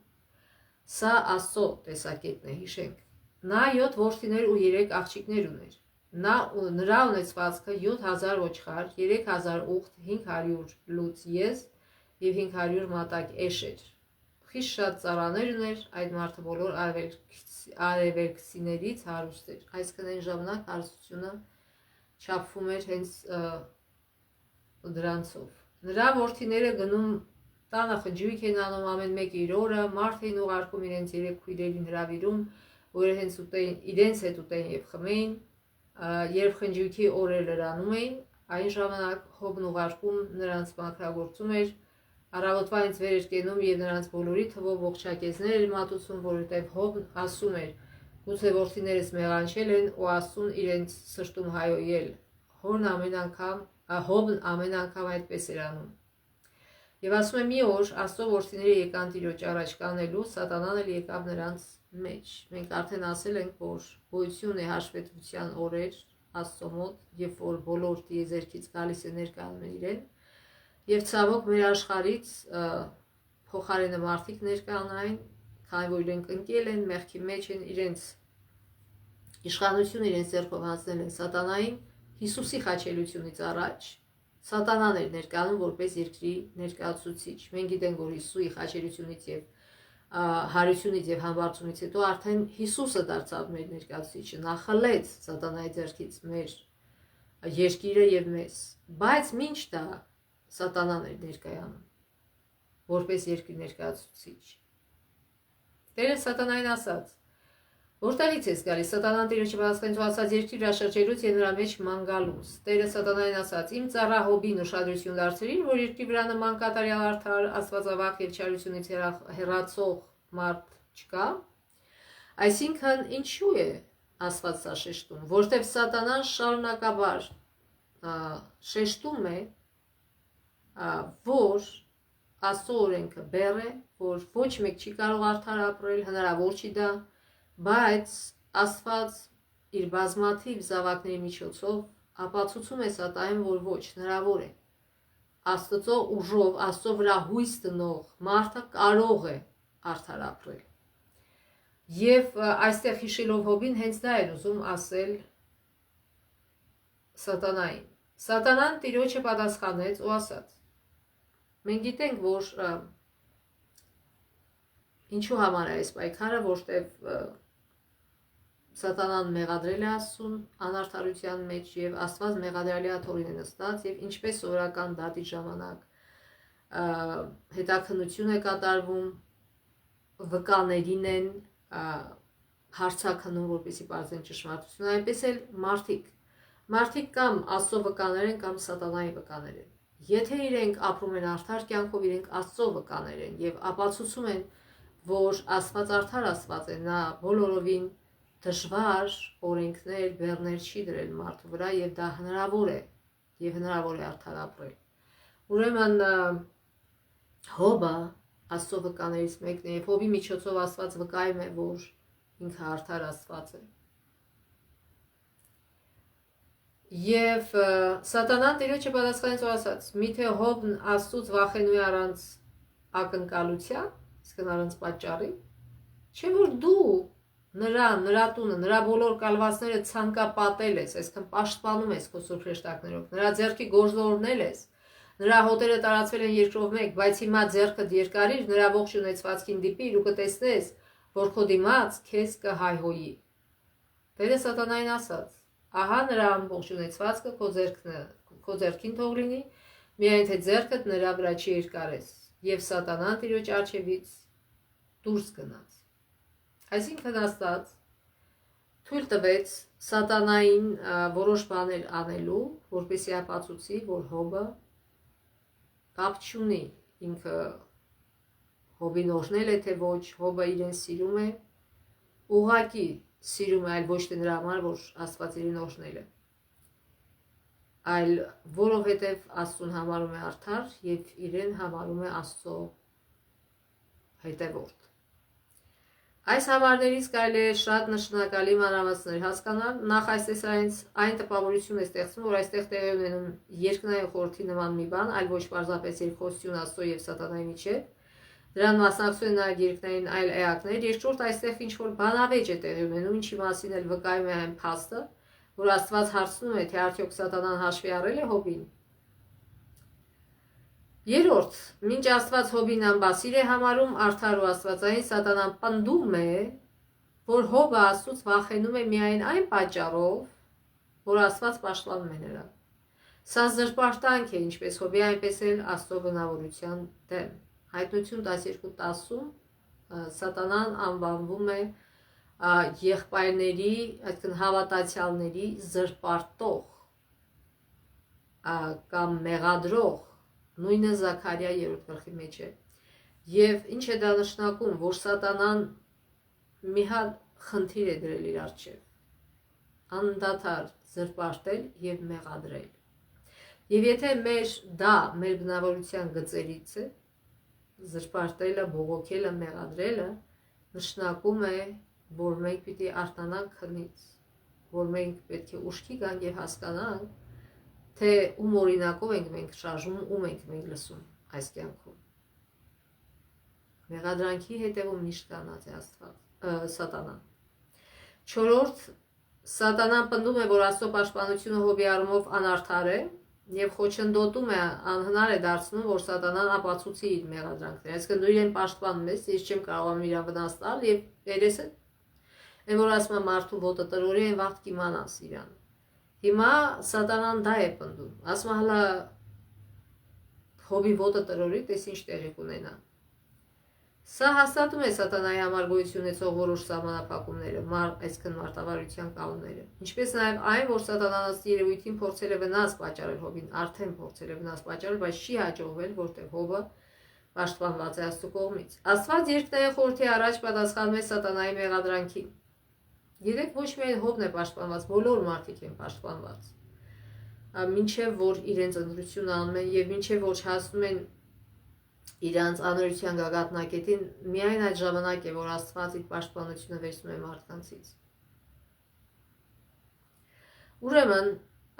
Սա Աստծո տեսակետն է, հիշենք։ Նա 7 որդիներ ու 3 աղջիկներ ուներ։ Նրա ունեցվածքը 7000 ոչխար, 3000 ուղտ, 500 լուծ եզ եւ 500 մատակ էշ էր։ Խիստ շատ ծառաներ ուներ, այդ մարդը բոլոր արևելքցիներից հարուստ էր։ Այսինքն այն ժամանակ հարստությունը չափվում էր հենց դրանցով։ Նրա որդիները գնում տանը խնջույք են անում ամեն մեկը իր օրը, մարդ էին ուղարկում իրենց 3 քույրերին հրավիրում, որ իրենց հետ ուտեին եւ խմեին, երբ խնջույքի օրեր լրանում էին, այն ժամանակ Հոբն ուղարկում նրանց մաքրագործում էր, առավոտվանից վեր էր կենում եւ նրանց բոլորի թվով ողջակեզներ էր մատուցում, որովհետեւ Հոբն ասում էր. գուցե որդիներս մեղանչել են ու Աստծուն իրենց սրտում հայոյել։ Հոբն ամեն անգամ այդպես էր անում։ Եվ ասում է մի օր Աստծո որդիները եկան Տիրոջ առաջ կանելու, սատանան էլ եկավ նրանց մեջ։ Մենք արդեն ասել ենք, որ գոյություն է հաշվետվության օրեր Աստծո մոտ, երբ որ բոլոր տիեզերքից գալիս է ներկայանում իրեն, եւ ցավոք մեր աշխարհից փոխարենը մարդիկ ներկանային, քանի որ իրենք ընկել են, մեղքի մեջ են, իրենց իշխանությունը իրենց ձեռքով հանձնել են սատանային, Հիսուսի խաչելությունից առաջ, Սատանան էր ներկայանում որպես երկրի ներկայացուցիչ։ Մենք գիտենք, որ Հիսուսի խաչելությունից եւ հարությունից եւ համբարձումից հետո արդեն Հիսուսը դարձավ մեր ներկայացուցիչը, նա խլեց սատանայի ձեռքից մեր երկիրը եւ մեզ, բայց մինչ դա սատանան էր ներկայանում որպես երկրի ներկայացուցիչ։ Տերը սատանային ասաց. Որտեղից ես գալիս? Սատանան Տիրոջը պատասխանեց ու ասաց. երկրի վրա շրջելուց եւ նրա մեջ ման գալուց։ Տերը սատանային ասաց. իմ ծառա Հոբին ուշադրություն դարձրիր, որ երկրի վրա նման կատարյալ արդար, աստվածավախ եւ չարությունից հեռացող մարդ չկա։ Այսինքն ինչու է Աստված սա շեշտում? Որտեւ սատանան շարունակաբար շեշտում է, որ Աստծո օրենքը բեռ է, որ ոչ մեկ չի կարող արդար ապրել, հնարավոր չի դա, բայց Աստված իր բազմաթիվ զավակների միջոցով ապացուցում է սատանային, որ ոչ, հնարավոր է։ Աստծո ուժով, Աստծո վրա հույս դնող մարդը կարող է արդար ապրել։ Եվ այստեղ հիշելով Հոբին, հենց դա էր ուզում ասել սատանային։ Սատանան Տիրոջը պատասխանեց ու ասաց. մենք գիտենք, որ ինչու համար է այս պայքարը, որտեվ սատանան մեղադրել է Աստծուն անարդարության մեջ եւ Աստված մեղադրյալի աթոռին է նստած եւ ինչպես սովորական դատի ժամանակ հետաքննություն է կատարվում, վկաներին են հարցաքննում, որպեսզի բարձեն ճշմարտությունը, այնպես էլ մարդիկ կամ Աստծո վկաներ են կամ սատանայի վկաներ են։ Եթե իրենք ապրում են արդար կյանքով, իրենք Աստծո վկաներ են եւ ապացուցում են, որ Աստված արդար Աստված է, նա բոլորովին դժվար օրենքներ, բեռներ չի դրել մարդու վրա եւ դա հնարավոր է եւ հնարավոր է արդար ապրել։ Ուրեմն Հոբը Աստծո վկաներից մեկն է եւ Հոբի միջոցով Աստված վկայում է, որ ինքը արդար Աստված է։ Եվ սատանան Տիրոջը պատասխանեց ու ասաց. միթե Հոբն Աստծուց վախենու է առանց ակնկալության, իսկ առանց պատճառի, չէ՞ որ դու նրա տունը, նրա բոլոր կալվածները ցանկապատել ես, այսքան պաշտպանում ես քո սուրբ հրեշտակներով, նրա ձեռքի գործողորնել ես, նրա հոտերը տարածվել են երկրով մեկ, բայց հիմա ձեռքդ երկարիր, նրա ողջ ունեցվածքին դիպիր ու կտեսնես, որ քո դիմաց քեզ կհայհոյի։ Տերը սատանային ասաց. ահա նրա ամբողջ ունեցվածքը քո ձեռքին թող լինի, միայն թե ձեռքդ նրա վրա չի երկարես։ Եվ սատանան Տիրոջ առջևից դուրս գնաց։ Այսինքն Աստված թույլ տվեց սատանային որոշ բաներ անելու, որպեսզի ապացուցի, որ Հոբը կապ չունի, ինքը Հոբին օրհնել է, թե ոչ, Հոբը իրեն սիրում է, ուղղակի սիրում է, այլ ոչ թե նրա համար, որ Աստված իրեն օրհնել է, այլ որովհետև Աստծուն համարում է արդար եւ իրեն համարում է Աստծո հետևորդ։ Այս համարներից կարելի է շատ նշանակալի մանրամասներ հասկանալ։ Նախ այսպես այն տպավորություն է ստեղծվում, որ այստեղ տեղի ունենում երկնային խորհրդի նման մի բան, այլ ոչ պարզապես երկխոսություն Աստծո եւ սատանայի միջև։ Դրան մասնակցում են նաև երկնային այլ էակներ։ Երկրորդ այստեղ ինչ-որ բանավեճ է տեղի ունենում, ինչի մասին էլ վկայում է այն փաստը, որ Աստված հարցնում է, թե արդյոք սատանան հաշվի առել է Հոբին։ Երրորդ, մինչ Աստված Հոբին անբասիր է համարում արդար ու աստվածային, սատանան պնդում է, որ Հոբը Աստծուց վախենում է միայն այն պատճառով, որ Աստված պաշտպանում է նրան։ Սա զրպարտանք է ինչպես Հոբի, այնպես էլ Աստծո բնավորության դեմ։ Հայտնություն 12:10-ում սատանան անվանվում է եղբայրների, այսինքն հավատացյալների զրպարտող կամ մեղադրող, նույնը Զաքարիա 3-րդ մեջ է։ Եվ ինչ է դա նշանակում, որ սատանան մի հատ խնդիր է դրել իր առջև, անդադար զրպարտել եւ մեղադրել։ Եվ եթե դա մեր բնավորության գծերից է, զրպարտելը, բողոքելը, մեղադրելը նշանակում է, որ մենք պիտի արթնանանք քնից, որ մենք պետք է ուշքի գանք եւ հասկանանք, թե ում օրինակով ենք մենք շարժում, ում ենք մենք լսում այս կյանքում։ Մեղադրանքի հետևում միշտ կանած է սատանան։ Չորրորդ, սատանան պնդում է, որ Աստծո պաշտպանությունը Հոբի առումով անարդար է, եւ խոչընդոտում է անհնար է դարձնում, որ սատանան ապացուցի իր մեղադրանքները։ Այսինքն դու իրեն պաշտպանում ես, ես չեմ կարողանում իրան վնաս տալ եւ երեսը այն որ ասում է մարդու ոտը տրորի այն վաղ կիմանաս իրան։ Հիմա սատանան դա է պնդում, ասում է հələ Հոբի ոտը տրորի, տես ինչ տեղի կունենա։ Սա հաստատում է սատանայի համար գոյություն ունեցող որոշ սահմանափակումները, այսինքն մարտավարության կանոնները, ինչպես նաև այն, որ սատանան ըստ երևույթին փորձել է վնաս պատճառել Հոբին, արդեն փորձել է վնաս պատճառել, բայց չի հաջողվել, որտեղ Հոբը պաշտպանված է Աստծո կողմից։ Աստված երկնային խորհրդի առաջ պատասխանում է սատանայի մեղադրանքին։ Երեք ոչ միայն Հոբն է պաշտպանված, բոլոր մարդիկ են պաշտպանված։ Մինչև որ իրենց ընտրությունը անում են եւ մինչև որ հասնում են իրանց անօրության գագաթնակետին, միայն այդ ժամանակ է, որ Աստված իր պաշտպանությունը վերցնում է մարդկանցից։ Ուրեմն,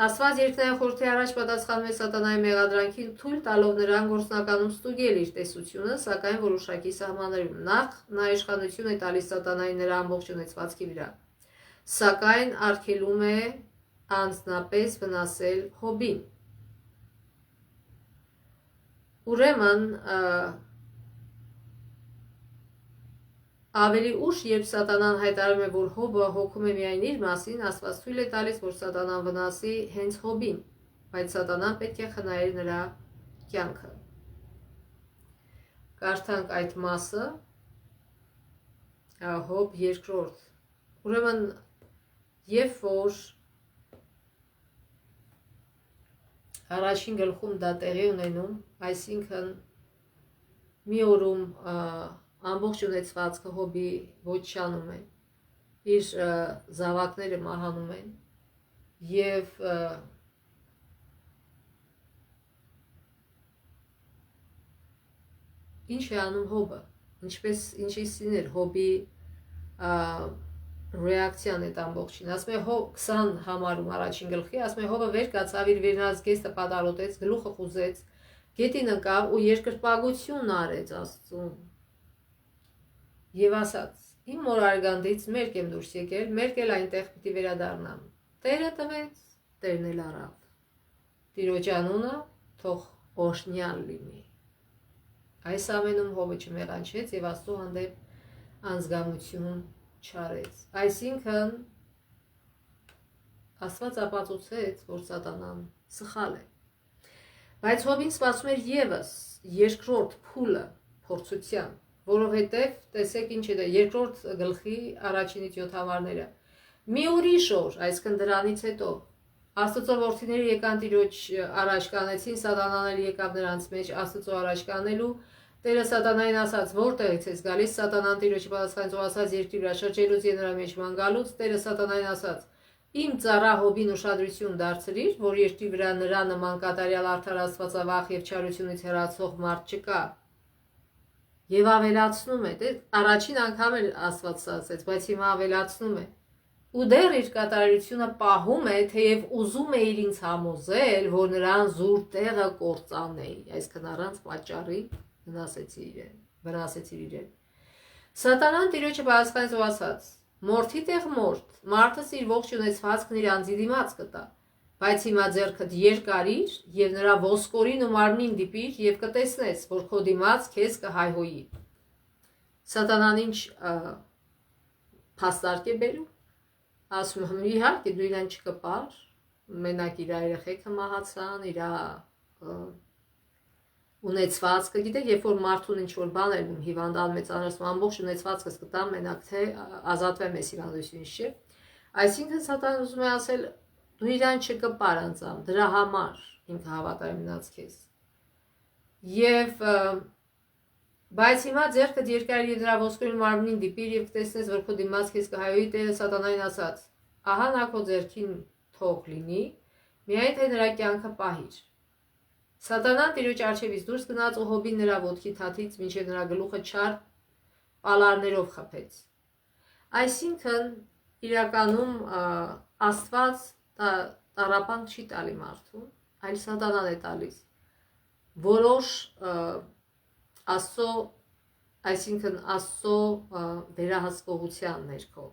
Աստված երկնային խորհրդի առաջ պատասխանում է սատանայի մեղադրանքին, թույլ տալով նրան գործնականում ստուգել իր տեսությունը, սակայն որոշակի սահմաններում։ Նախ նա իշխանություն է տալիս սատանային նրա ամբողջ ունեցվածքի վրա, սակայն արգելում է անձնապես վնասել Հոբին։ Ուրեմն ավելի ուշ, երբ սատանան հայտարարում է, որ Հոբը հոգում է միայն իր մասին, Աստված թույլ է տալիս, որ սատանան վնասի հենց Հոբին, բայց սատանան պետք է խնայեր նրա կյանքը։ Կարդանք այդ մասը, Հոբ 2։ Ուրեմն, երբ որ առաջին գլխում դա տեղի ունենում, այսինքն մի օրում ամբողջ ունեցվածքը Հոբի ոչանում է, իր զավակները մահանում են եւ ինչ է անում Հոբը, ինչիսին էր Հոբի ռեակցիան այդ ամբողջին, ասում է 20 համարում առաջին գլխի, ասում է Հոբը վեր կացավ, իր վերնած գեստը պատառոտեց, գլուխը խուզեց, գետին ընկավ ու երկրպագություն արեց Աստծուն եւ ասաց. Իմ մոր արգանդից մերկ եմ դուրս եկել, մերկ էլ այնտեղ պիտի վերադառնամ։ Տերը տվեց, Տերն էլ առավ։ Տիրոջ անունը թող օրհնյալ լինի։ Այս ամենում Հոբը չմեղանչեց եւ Աստծո հանդեպ անզգամություն չարեց։ Այսինքն Աստված ապացուցեց, որ սատանան սխալ է։ Բայց Հոբին սպասում էր եւս երկրորդ փուլը փորձության, որովհետեւ տեսեք ինչ է դա երկրորդ գլխի առաջինից 7 համարները։ Մի ուրիշ օր, այսինքն դրանից հետո Աստծո որդիները եկան Տիրոջ առաջ կանեցին, սատանան էլ եկավ նրանց մեջ Աստծո առաջ կանելու։ Տերը սատանային ասաց. որտեղից ես գալիս, սատանան Տիրոջի պատասխանեց ու ասաց. երկրի վրա շրջելուց եւ նրա մեջ ման գալուց։ Տերը սատանային ասաց. իմ ծառա Հոբին ուշադրություն դարձրիր, որ երկրի վրա նրա նման կատարյալ արդար աստվածավախ եւ չարությունից հեռացող մարդ չկա։ Եվ ավելացնում է, առաջին անգամ էլ Աստված ասաց, բայց հիմա ավելացնում է։ Ու դեռ իր կատարելությունը պահում է, թեև ուզում է ինձ համոզել, որ նրան զուր տեղը կործանեի, այսինքն առանց պատճառի վնասեցիր իրեն։ Սատանան Տիրոջը պատասխանեց ու ասաց. Մորթի տեղ մորթ, մարդս իր ողջ ունեցվածքն իր անձի դիմաց կտա, բայց հիմա ձեռքդ երկարիր եւ նրա ոսկորին ու մարմնին դիպիր եւ կտեսնես, որ քո դիմաց քեզ կհայհոյի։ Սատանան ինչ փաստարկ է բերում, ասում է իհարկե դու իրան չկպար, մենակ իր երեխեքը մահացան, իր ունեցվածքը, գիտեք, երբ որ մարդուն ինչ որ բան ելնում հիվանդան մեծանալու ամբողջ ունեցվածքս կտամ մենակ թե ազատվեմ ես հիվանդությունից, չէ։ Այսինքն սատանան ուզում է ասել դու իրան չկպար անձամբ, դրա համար ինքը հավատարիմ մնաց քեզ։ Եվ բայց հիմա ձեռքդ երկար եւ դրա ոսկորին մարմնին դիպիր եւ կտեսնես, որ քո դիմաց քեզ կհայոյի։ Տերը սատանային ասաց. ահա նա քո ձեռքին թող լինի, միայն թե նրա կյանքը պահիր։ Սատանան Տիրոջ առջևից դուրս գնաց ու Հոբին նրա ոտքի թաթից մինչև նրա գլուխը չար պալարներով խփեց։ Այսինքն իրականում Աստված տառապանք չի տալի մարդուն, այլ սատանան է տալիս որոշ Աստծո, այսինքն Աստծո վերահսկողության ներքո։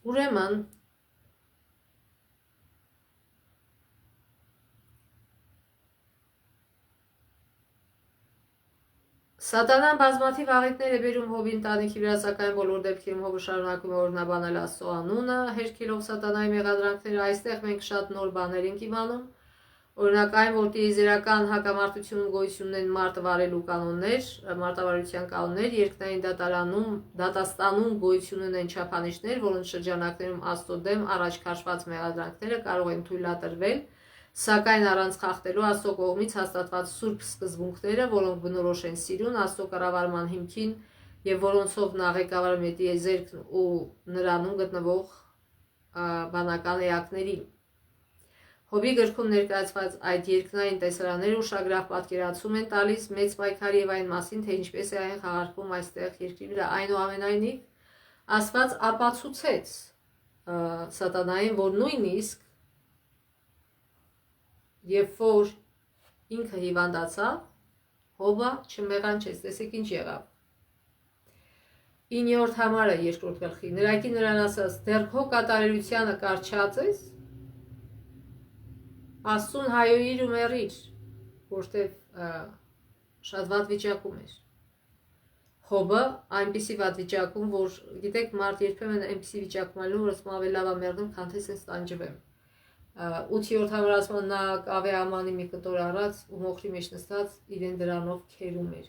Ուրեմն Սատանան բազմաթիվ աղետներ է բերում Հոբի ընտանիքի վրա, սակայն բոլոր դեպքերում Հոբը շարունակում է օրհնաբանել Աստծո անունը, հերքելով սատանայի մեղադրանքները։ Այստեղ մենք շատ նոր բաներ ենք իմանում։ Օրինակ այն, որ տիեզերական հակամարտությունում գոյություն ունեն մարդը վարելու կանոններ, մարտավարության կանոններ, երկնային դատաստանում գոյություն ունեն չափանիշներ, որոնց շրջանակներում Աստծո դեմ առաջ քաշված մեղադրանքները կարող են թույլատրվել, սակայն առանց խախտելու Աստծո կողմից հաստատված սուրբ սկզբունքները, որոնք բնորոշ են սիրուն, Աստծո կառավարման հիմքին եւ որոնցով նա ղեկավարում է տիեզերքն ու նրանում գտնվող բանական էակներին։ Հոբի գրքում ներկայացված այդ երկնային տեսարանները ուշագրավ պատկերացում են տալիս մեծ պայքարի եւ այն մասին, թե ինչպես է այն խաղարկվում այստեղ երկրի վրա։ Այնուամենայնիվ, Աստված ապացուցեց սատանային, որ նույնիսկ երբ որ ինքը հիվանդացավ, Հոբը չմեղանչեց։ Տեսեք ինչ եղավ։ 9-րդ համարը 2-րդ գլխի։ Նրակի նրան ասաց. «Դեռ քո կատարելությանը կարճած ես, Աստծուն հայոյիր ու մեռիր», որտեվ շատ վատ վիճակում էր։ Հոբը այնպիսի վատ վիճակում, որ գիտեք, մարդ երբեմն այնպիսի վիճակում ալու, որ ասում ավելի լավ է մեռնեմ, քան թե սենց տանջվեմ։ 8-րդ համարը ասում նա կավե ամանի մի կտոր առած ու մոխրի մեջ նստած իրեն դրանով քերում էր։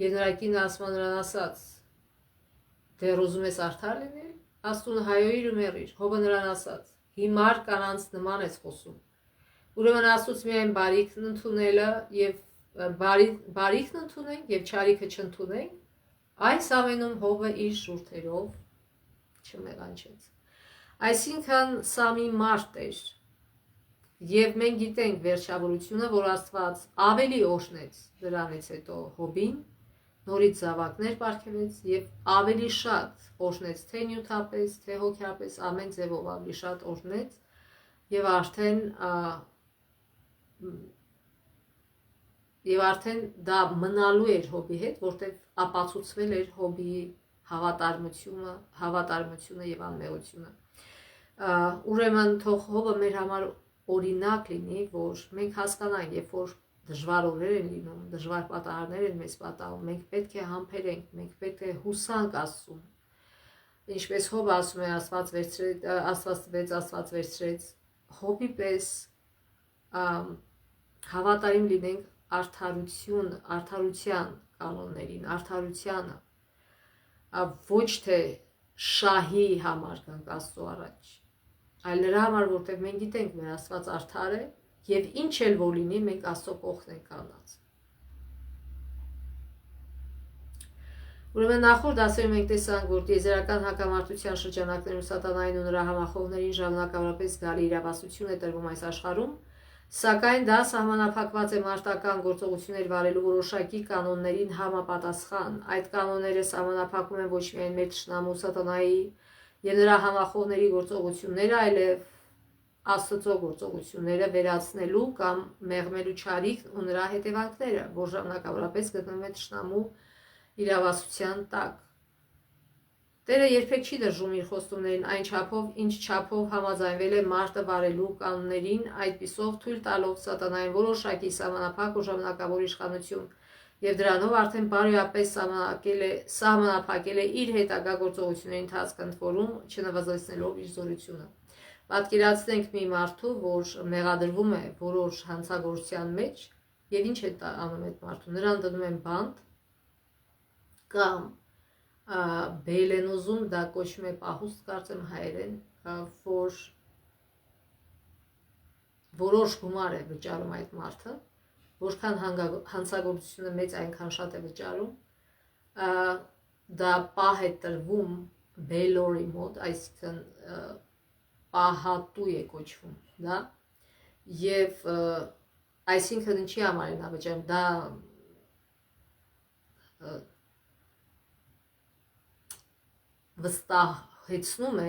Եվ նրա կինը ասում նրան ասաց. «Դեռ ուզում ես արդար լինել, Աստծուն հայոյիր ու մեռիր»։ Հոբը նրան ասաց. «Հիմար կանանց նման ես խոսում։ Ուրեմն Աստծուց միայն բարիքն ընդունելը եւ բարիքն ընդունենք եւ չարիքը չընդունենք»։ Այս ամենում Հոբը իր շուրթերով չմեղանչեց։ Այսինքն սա մի մարդ էր, եւ մենք գիտենք վերջավորությունը, որ Աստված ավելի օրհնեց դրանից հետո Հոբին, նորից զավակներ պարգևեց եւ ավելի շատ օրհնեց թե նյութապես, թե հոգեապես, ամեն ձևով ավելի շատ օրհնեց եւ արդեն դա մնալու էր Հոբի հետ, որտեղ ապացուցվել էր Հոբի հավատարմությունը եւ անմեղությունը։ Ուրեմն թող Հոբը մեր համար օրինակ լինի, որ մենք հասկանանք, երբ որ դժվար օրեր են լինում, դժվար պատահարներ են մեզ պատահում, մենք պետք է համբերենք, մենք պետք է հուսանք Աստծուն։ Ինչպես Հոբը ասում է, Աստված տվեց, Աստված վերցրեց, Հոբի պես հավատարիմ լինենք արդարության կանոններին, արդարությանը, ոչ թե շահի համար գանք Աստծո առաջ, այլ նրա համար, որտեղ մենք գիտենք մեր Աստված արդար է եւ ինչ էլ որ լինի, մենք Աստծո կողքն ենք կանգնած։ Ուրեմն նախորդ դասերում մենք տեսանք, որ տիեզերական հակամարտության շրջանակներում սատանային ու նրա համախոհներին ժամանակավորապես զգալի իրավասություն է տրվում այս աշխարհում, սակայն դա սահմանափակված է մարտական գործողություններ վարելու որոշակի կանոններին համապատասխան։ Այդ կանոնները սահմանափակում են ոչ միայն մեր թշնամու սատանայի եւ նրա համախոհների գործողությունները, այլև Աստծո գործողությունները վերացնելու կամ մեղմելու չարիքն ու նրա հետևանքները, որ ժամանակավորապես գտնվում է թշնամու իրավասության տակ։ Տերը երբեք չի դրժում իր խոստումներին այն չափով, ինչ չափով համաձայնվել է մարտը վարելու կանոններին, այդպիսով թույլ տալով սատանային որոշակի սահմանափակ ու ժամանակավոր իշխանություն եւ դրանով արդեն բարոյապես սահմանափակել է իր հետագա գործողությունների ընթացքը, ընդ որում չնվազեցնելով իր զորությունը։ Պատկերացնենք մի մարդու, որ մեղադրվում է որոշ հանցագործության մեջ, եւ ինչ է անում այդ մարդու։ Նրան դնում են բանտ կամ բեյլ են ուզում, դա կոչվում է պահուստ, կարծեմ հայերեն, որ որոշ գումար է վճարում այդ մարդը, որքան հանցագործությունը մեծ, այնքան շատ է վճարում, դա պահ է տրվում բեյլորի մոտ, այսինքն պահատու է կոչվում, դա, եւ այսինքն ինչի համար է նա վճարում, դա վստահեցնում է,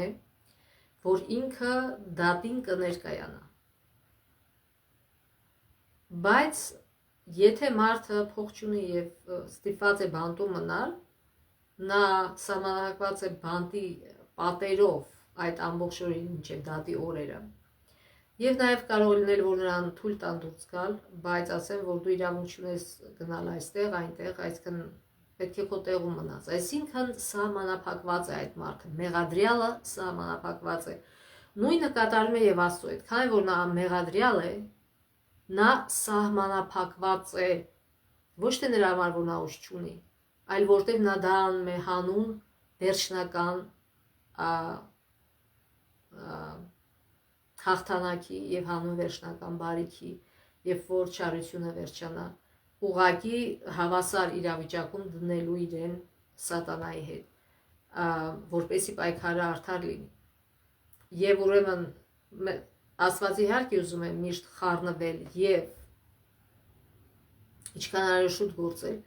որ ինքը դատին կներկայանա։ Բայց եթե մարդը փող չունի եւ ստիպված է բանտում մնալ, նա սահմանափակված է բանտի պատերով այդ ամբողջ օրերին մինչև դատի օրերը։ Եվ նաև կարող է լինել, որ նրան թույլ տան դուրս գալ, բայց ասեմ, որ դու իրավունք չունես գնալ այստեղ, այնտեղ, այսինքն պետք է քո տեղում մնաս։ Այսինքն սահմանափակված է այդ մարդը, մեղադրյալը սահմանափակված է։ Նույնը կատարվում է եւ Աստծո հետ, քանի որ նա մեղադրյալ է, նա սահմանափակված է, ոչ թե նրա համար որ նա ուժ չունի, այլ որտեղ նա դա անում է հանուն վերջնական հաղթանակի եւ հանուն վերջնական բարիքի, երբ որ չարությունը վերջանա, ուղղակի հավասար իրավիճակում դնելու իրեն սատանայի հետ, որպեսի պայքարը արդար լինի։ Եվ ուրեմն Աստվածի հարկի ուզում եմ միշտ խառնվել եւ ինչքան արել շուտ գործել,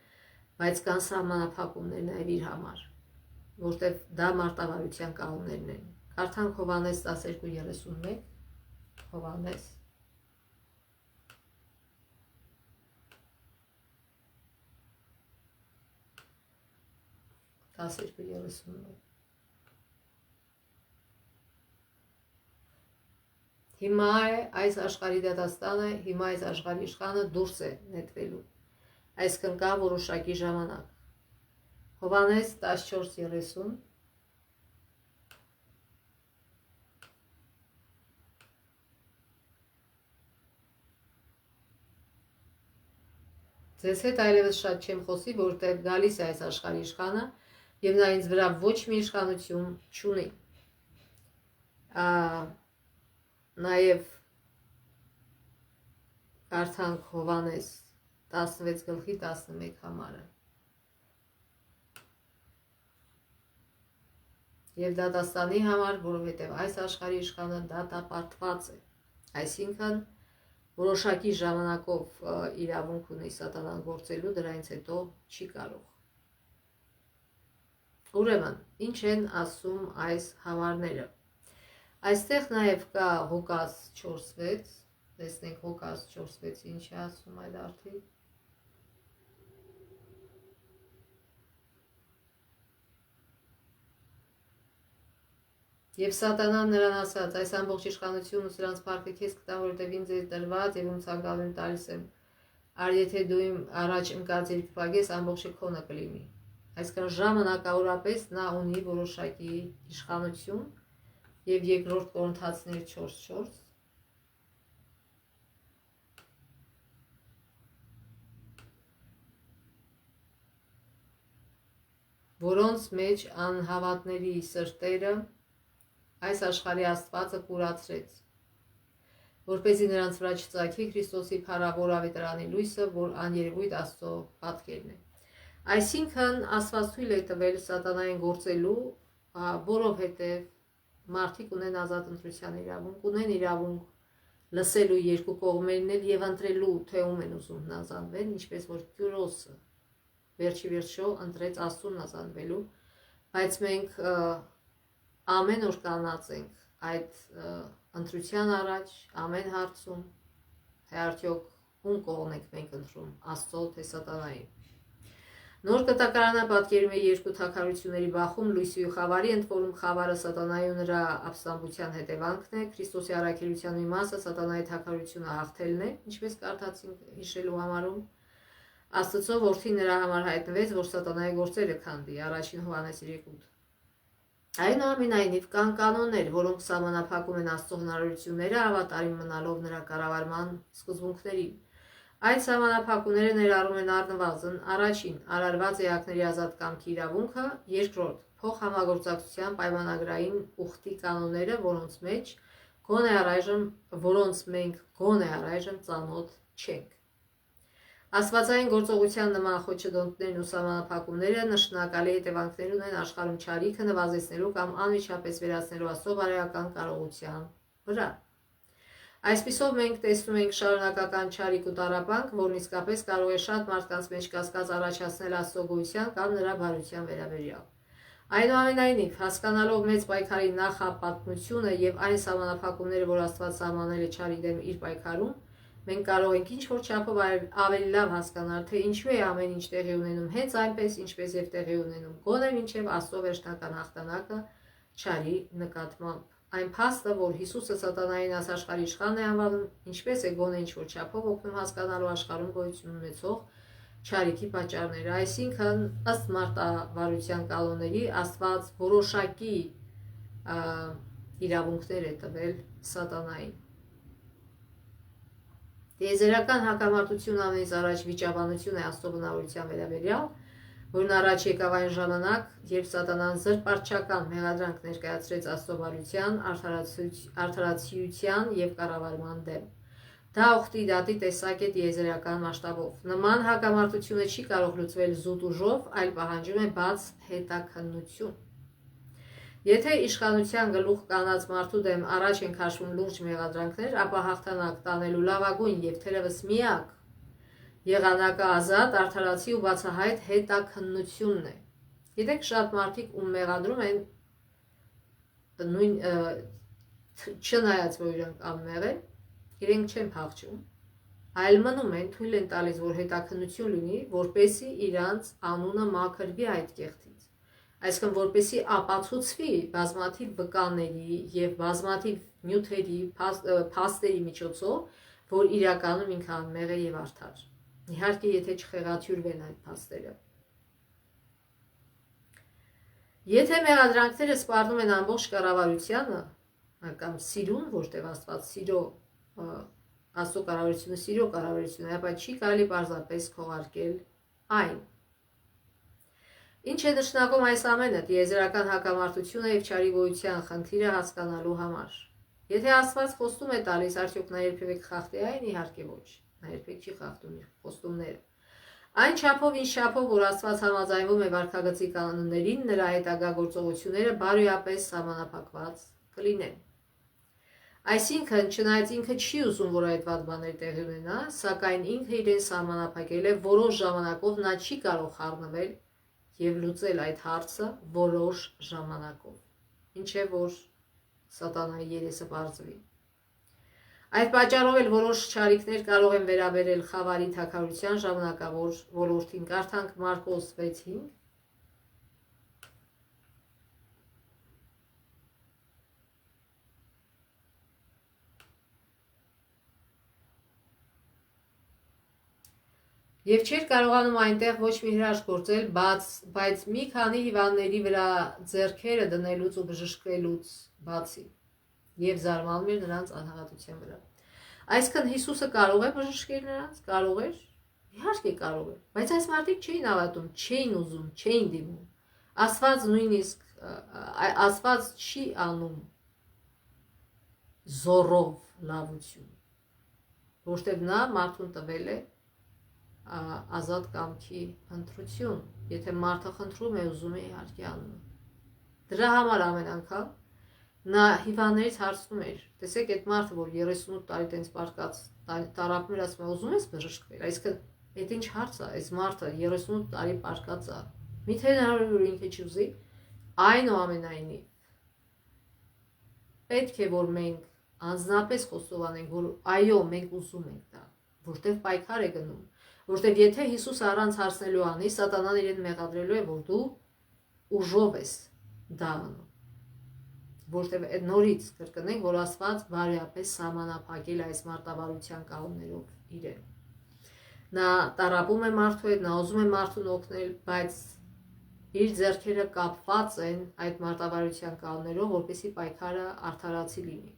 բայց կան սահմանափակումներ նաեւ իր համար, որտեղ դա մարտավարության կանոններն են։ Կարդանք Հովհաննես 12:31, Հովհաննես 12:31։ Հիմա է այս աշխարհի դատաստանը, հիմա այս աշխարհի իշխանը դուրս է նետվելու։ Այսինքն կա որոշակի ժամանակ։ Հովհաննես 14:30 Ձեզ հետ այլևս շատ չեմ խոսի, որտեղ գալիս է այս աշխարհի իշխանը եւ նա ինձ վրա ոչ մի իշխանություն չունի։ Նաեւ կարդանք Հովհաննես 16:11 համարը։ Եվ դատաստանի համար, որովհետև այս աշխարհի իշխանը դատապարտված է, այսինքն որոշակի ժամանակով իրավունք ունի սատանան գործելու, դրանից հետո չի կարող։ Ուրեմն, ինչ են ասում այս համարները։ Այստեղ նաև կա Ղուկաս 4:6, տեսնենք Ղուկաս 4:6 ինչ է ասում այդ արդի։ Եվ սատանան նրան ասաց. այս ամբողջ իշխանությունը սրանց փառքը քեզ կտամ, որովհետև ինձ է տրված եւ ում ցանկալին տալիս եմ։ Ար եթե դու իմ առաջ ընկած երկու փագես, ամբողջը քոնը կլինի։ Այսինքն ժամանակավորապես նա ունի որոշակի իշխանություն եւ երկրորդ Կորինթացիներ 4:4 որոնց մեջ անհավատների սրտերը այս աշխարհի Աստվածը կուրացրեց, որպեսզի նրանց վրա չծագի Քրիստոսի փառավոր ավետարանի լույսը, որ աներևույթ Աստծո պատկերն է։ Այսինքն Աստված թույլ է տվել սատանային գործելու, որովհետև մարդիկ ունեն ազատ ընտրության իրավունք, ունեն իրավունք լսելու երկու կողմերն էլ եւ ընտրելու, թե ում են ուզում հնազանդվել, ինչպես որ Կյուրոսը վերջի վերջո ընտրեց Աստծուն հնազանդվելու, բայց մենք ամեն օր կանած ենք այդ ընտրության առաջ, ամեն հարցում, թե արդյոք ում կողմն ենք մենք ընտրում, Աստծո թե սատանայի։ Նոր կտակարանը պատկերում է երկու թագավորությունների բախում, լույսի ու խավարի, ընդ որում խավարը սատանայի ու նրա ապստամբության հետևանքն է, Քրիստոսի առաքելության մի մասը սատանայի թագավորությունը հաղթելն է, ինչպես կարդացինք հիշելու համարում։ Աստծո որդին նրա համար հայտնվեց, որ սատանայի գործերը քանդի, առաջին Հովհաննես 3:8։ Այնուամենայնիվ կան կանոններ, որոնք սահմանափակում են Աստծո հնարավորությունները հավատարիմ մնալով նրա կառավարման սկզբունքներին։ Այդ սահմանափակումները ներառում են առնվազն առաջին արարված էակների ազատ կամքի իրավունքը, երկրորդ փոխհամագործակցության պայմանագրային ուխտի կանոնները, որոնց մենք գոնե առայժմ ծանոթ չենք։ Աստվածային գործողության նման խոչընդոտներն ու սահմանափակումները նշանակալի հետևանքներ ունեն աշխարհում չարիքը նվազեցնելու կամ անմիջապես վերացնելու Աստծո բարեական կարողության վրա։ Այսպիսով մենք տեսնում ենք շարունակական չարիք ու տառապանք, որն իսկապես կարող է շատ մարդկանց մեջ կասկած առաջացնել Աստծո գոյության կամ նրա բարության վերաբերյալ։ Այնուամենայնիվ, հասկանալով մեծ պայքարի նախապատմությունը եւ այն սահմանափակումները, որ Աստված սահմանել է չարի դեմ իր պայքարում, մենք կարող ենք ինչ-որ չափով ավելի լավ հասկանալ, թե ինչու է ամեն ինչ տեղի ունենում հենց այնպես, ինչպես եւ տեղի ունենում, գոնե մինչեւ Աստծո վերջնական հաղթանակը չարի նկատմամբ։ այն փաստը, որ Հիսուսը սատանային աշխարհի իշխանն է անվանում, ինչպես է գոնե ինչ-որ չափով օգնում հասկանալու աշխարհում գոյություն ունեցող չարիքի պատճառները, այսինքն ըստ մարտավարության կանոնների Աստված որոշակի իրավունքներ է տվել սատանային։ Տիեզերական հակամարտությունը ամենից առաջ վիճաբանություն է Աստծո բնավորության վերաբերյալ, որն առաջ եկավ այն ժամանակ, երբ սատանան զրպարտչական մեղադրանք ներկայացրեց Աստծո բարության, արդարացիության և կառավարման դեմ։ Դա ուխտի դատի տեսակ է տիեզերական մասշտաբով։ Նման հակամարտությունը չի կարող լուծվել զուտ ուժով, այլ պահանջում է բաց հետաքննություն։ Եթե իշխանության գլուխ կանած մարդու դեմ առաջ են քաշվում լուրջ մեղադրանքներ, ապա հաղթանակ տանելու լավագույն և թերևս միակ եղանակը ազատ, արդարացի ու բացահայտ հետաքննությունն է։ Գիտեք, շատ մարդիկ ում մեղադրում են չնայած որ իրենք անմեղ են, իրենք չեն փախչում, այլ մնում են, թույլ են տալիս, որ հետաքննություն լինի, որպեսզի իրանց անունը մաքրվի այդ կեղտից։ Այսինքն, որպեսզի ապացուցվի բազմաթիվ վկաների և բազմաթիվ նյութերի, փաստերի միջոցով, որ իրականում ինքը անմեղ է և արդար։ Իհարկե, եթե չխեղաթյուրվեն այդ փաստերը։ Եթե մեղադրանքները սպառնում են ամբողջ կառավարությանը կամ սիրուն, որտեղ Աստված Աստծո կառավարությունը սիրո կառավարություն է, ապա չի կարելի պարզապես քողարկել այն։ Ինչ է նշանակում այս ամենը տիեզերական հակամարտությունը և չարի գոյության խնդիրը հասկանալու համար։ Եթե Աստված խոստում է տալիս, արդյոք նա երբևէ կխախտի այն, իհարկե ոչ, նա երբեք չի խախտում իր խոստումները։ Այն չափով, ինչ չափով, որ Աստված համաձայնվում է վարքագծի կանոններին, նրա հետագա գործողությունները բարոյապես սահմանափակված կլինեն։ Այսինքն, չնայած ինքը չի ուզում, որ այդ վատ բաները տեղի ունենա, սակայն ինքը իրեն սահմանափակել է որոշ ժամանակով, նա չի կարող խառնվել և լուծել այդ հարցը որոշ ժամանակով, ինչև որ սատանայի երեսը պարզվի։ Այդ պատճառով էլ որոշ չարիքներ կարող են վերաբերել խավարի թագավորության ժամանակավոր ոլորտին։ Կարդանք Մարկոս 6:5։ Եվ չէր կարողանում այնտեղ ոչ մի հրաշք գործել, բայց մի քանի հիվանդների վրա ձեռքերը դնելուց ու բժշկելուց բացի, և զարմանում էր նրանց անհավատության վրա։ Այսինքն Հիսուսը կարող է բժշկել նրանց, կարող էր, իհարկե կարող է, բայց այս մարդիկ չէին հավատում, չէին ուզում, չէին դիմում։ Աստված նույնիսկ Աստված չի անում զոռով լավություն, որտեղ նա մարդուն տվել է ազատ կամքի ընտրություն, եթե մարդը խնդրում է, ուզում է, իհարկե անում է։ Դրա համար ամեն անգամ նա հիվանդներից հարցնում էր, տեսեք այդ մարդը, որ 38 տարի տենց պարկած տարապում էր, ասում է, ուզում ես բժշկվել, այսինքն այդ ինչ հարց է, այս մարդը 38 տարի պարկած է, միթե հնարավոր է, որ ինքը չուզի, այնուամենայնիվ պետք է, որ մենք անձնապես խոստովանենք, որ այո, մենք ուզում ենք դա, որտեղ պայքար է գնում, որտեղ եթե Հիսուսը առանց հարցնելու անի, սատանան իրեն մեղադրելու է, որ դու ուժով ես դա անում, որտեղ նորից կրկնենք, որ Աստված բարոյապես սահմանափակել այս մարտավարության կանոններով իրեն։ Նա տառապում է մարդու հետ, նա ուզում է մարդուն օգնել, բայց իր ձեռքերը կապված են այդ մարտավարության կանոններով, որպեսզի պայքարը արդարացի լինի։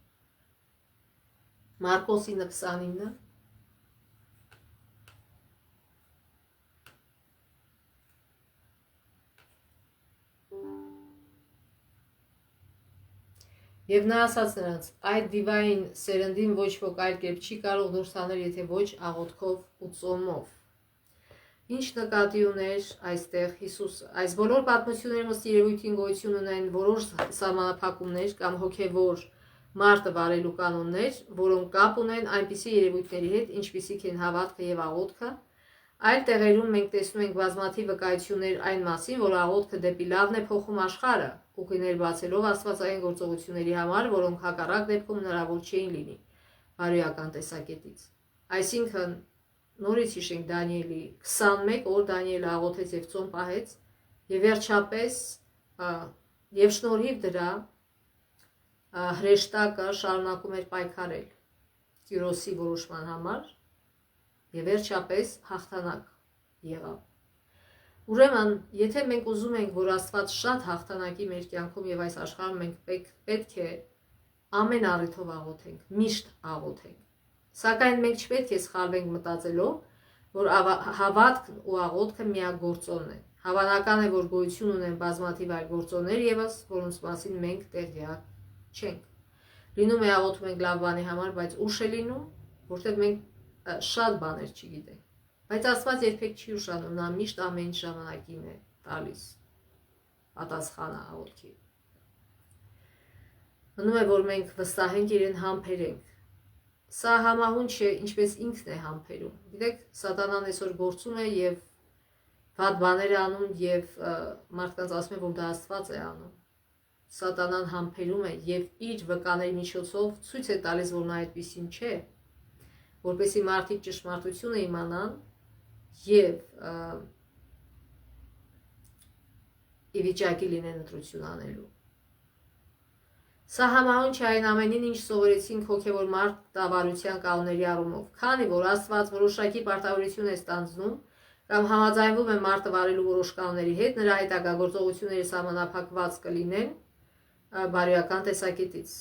Մարկոս 9:29 Եվ նա ասաց նրանց. այդ դիվային սերնդին ոչ ոք այլ կերպ չի կարող դուրս հանել, եթե ոչ աղոթքով ու ծոմով։ Ինչ նկատի ուներ այստեղ Հիսուսը։ Այս բոլոր պատմություններում ըստ երևույթին գոյություն ունեն որոշ սահմանափակումներ կամ հոգևոր մարտը վարելու կանոններ, որոնք կապ ունեն այնպիսի երևույթների հետ, ինչպիսիք են հավատքը և աղոթքը։ Այլ տեղերում մենք տեսնում ենք բազմաթիվ վկայություններ այն մասին, որ աղոթքը դեպի լավն է փոխում աշխարհը, ուղիներ բացելով աստվածային գործողությունների համար, որոնք հակառակ դեպքում հնարավոր չէին լինի բարոյական տեսակետից։ Այսինքն, նորից հիշենք Դանիելի 21 օր Դանիելը աղոթեց և ծոմ պահեց, եւ վերջապես եւ շնորհիվ դրա հրեշտակը շարունակում էր պայքարել Կյուրոսի որոշման համար եւ վերջապես հաղթանակ եղավ։ Ուրեմն, եթե մենք ուզում ենք, որ Աստված շատ հաղթանակի մեր կյանքում եւ այս աշխարհում, մենք պետք է ամեն առիթով աղոթենք, միշտ աղոթենք։ Սակայն մենք չպետք է սխալվենք մտածելով, որ հավատքն ու աղոթքը միագործոնն են։ Հավանական է, որ գոյություն ունեն բազմաթիվ այլ գործոններ եւս, որոնց մասին մենք տեղյակ չենք։ Լինում է աղոթում ենք լավ բանի համար, բայց ուշ է լինում, որտեղ մենք շատ բաներ չգիտենք։ Բայց Աստված երբեք չի ուշանում, նա միշտ ամեն ժամանակին է տալիս պատասխանը աղոթքի։ Մնում է, որ մենք վստահենք իրեն, համբերենք։ Սա համահունչ է, ինչպես ինքն է համբերում։ Գիտեք, սատանան այսօր գործում է եւ վատ բաներ է անում եւ մարդկանց ասում է, որ դա Աստված է անում։ Սատանան համբերում է եւ իր վկաների միջոցով ցույց է տալիս, որ նա այդպեսին չէ, որպեսզի մարդիկ ճշմարտությունը իմանան եւ ի վիճակի լինեն ընտրություն անելու։ Սա համահունչ է այն ամենին, ինչ սովորեցինք հոգևոր մարդ տավարության կանոնների առումով, քանի որ Աստված որոշակի պարտավորություն է ստանձնում կամ համաձայնվում է մարդը վարելու որոշ կանոնների հետ, նրա հետագա գործողությունները սահմանափակված կլինեն բարոյական տեսակետից։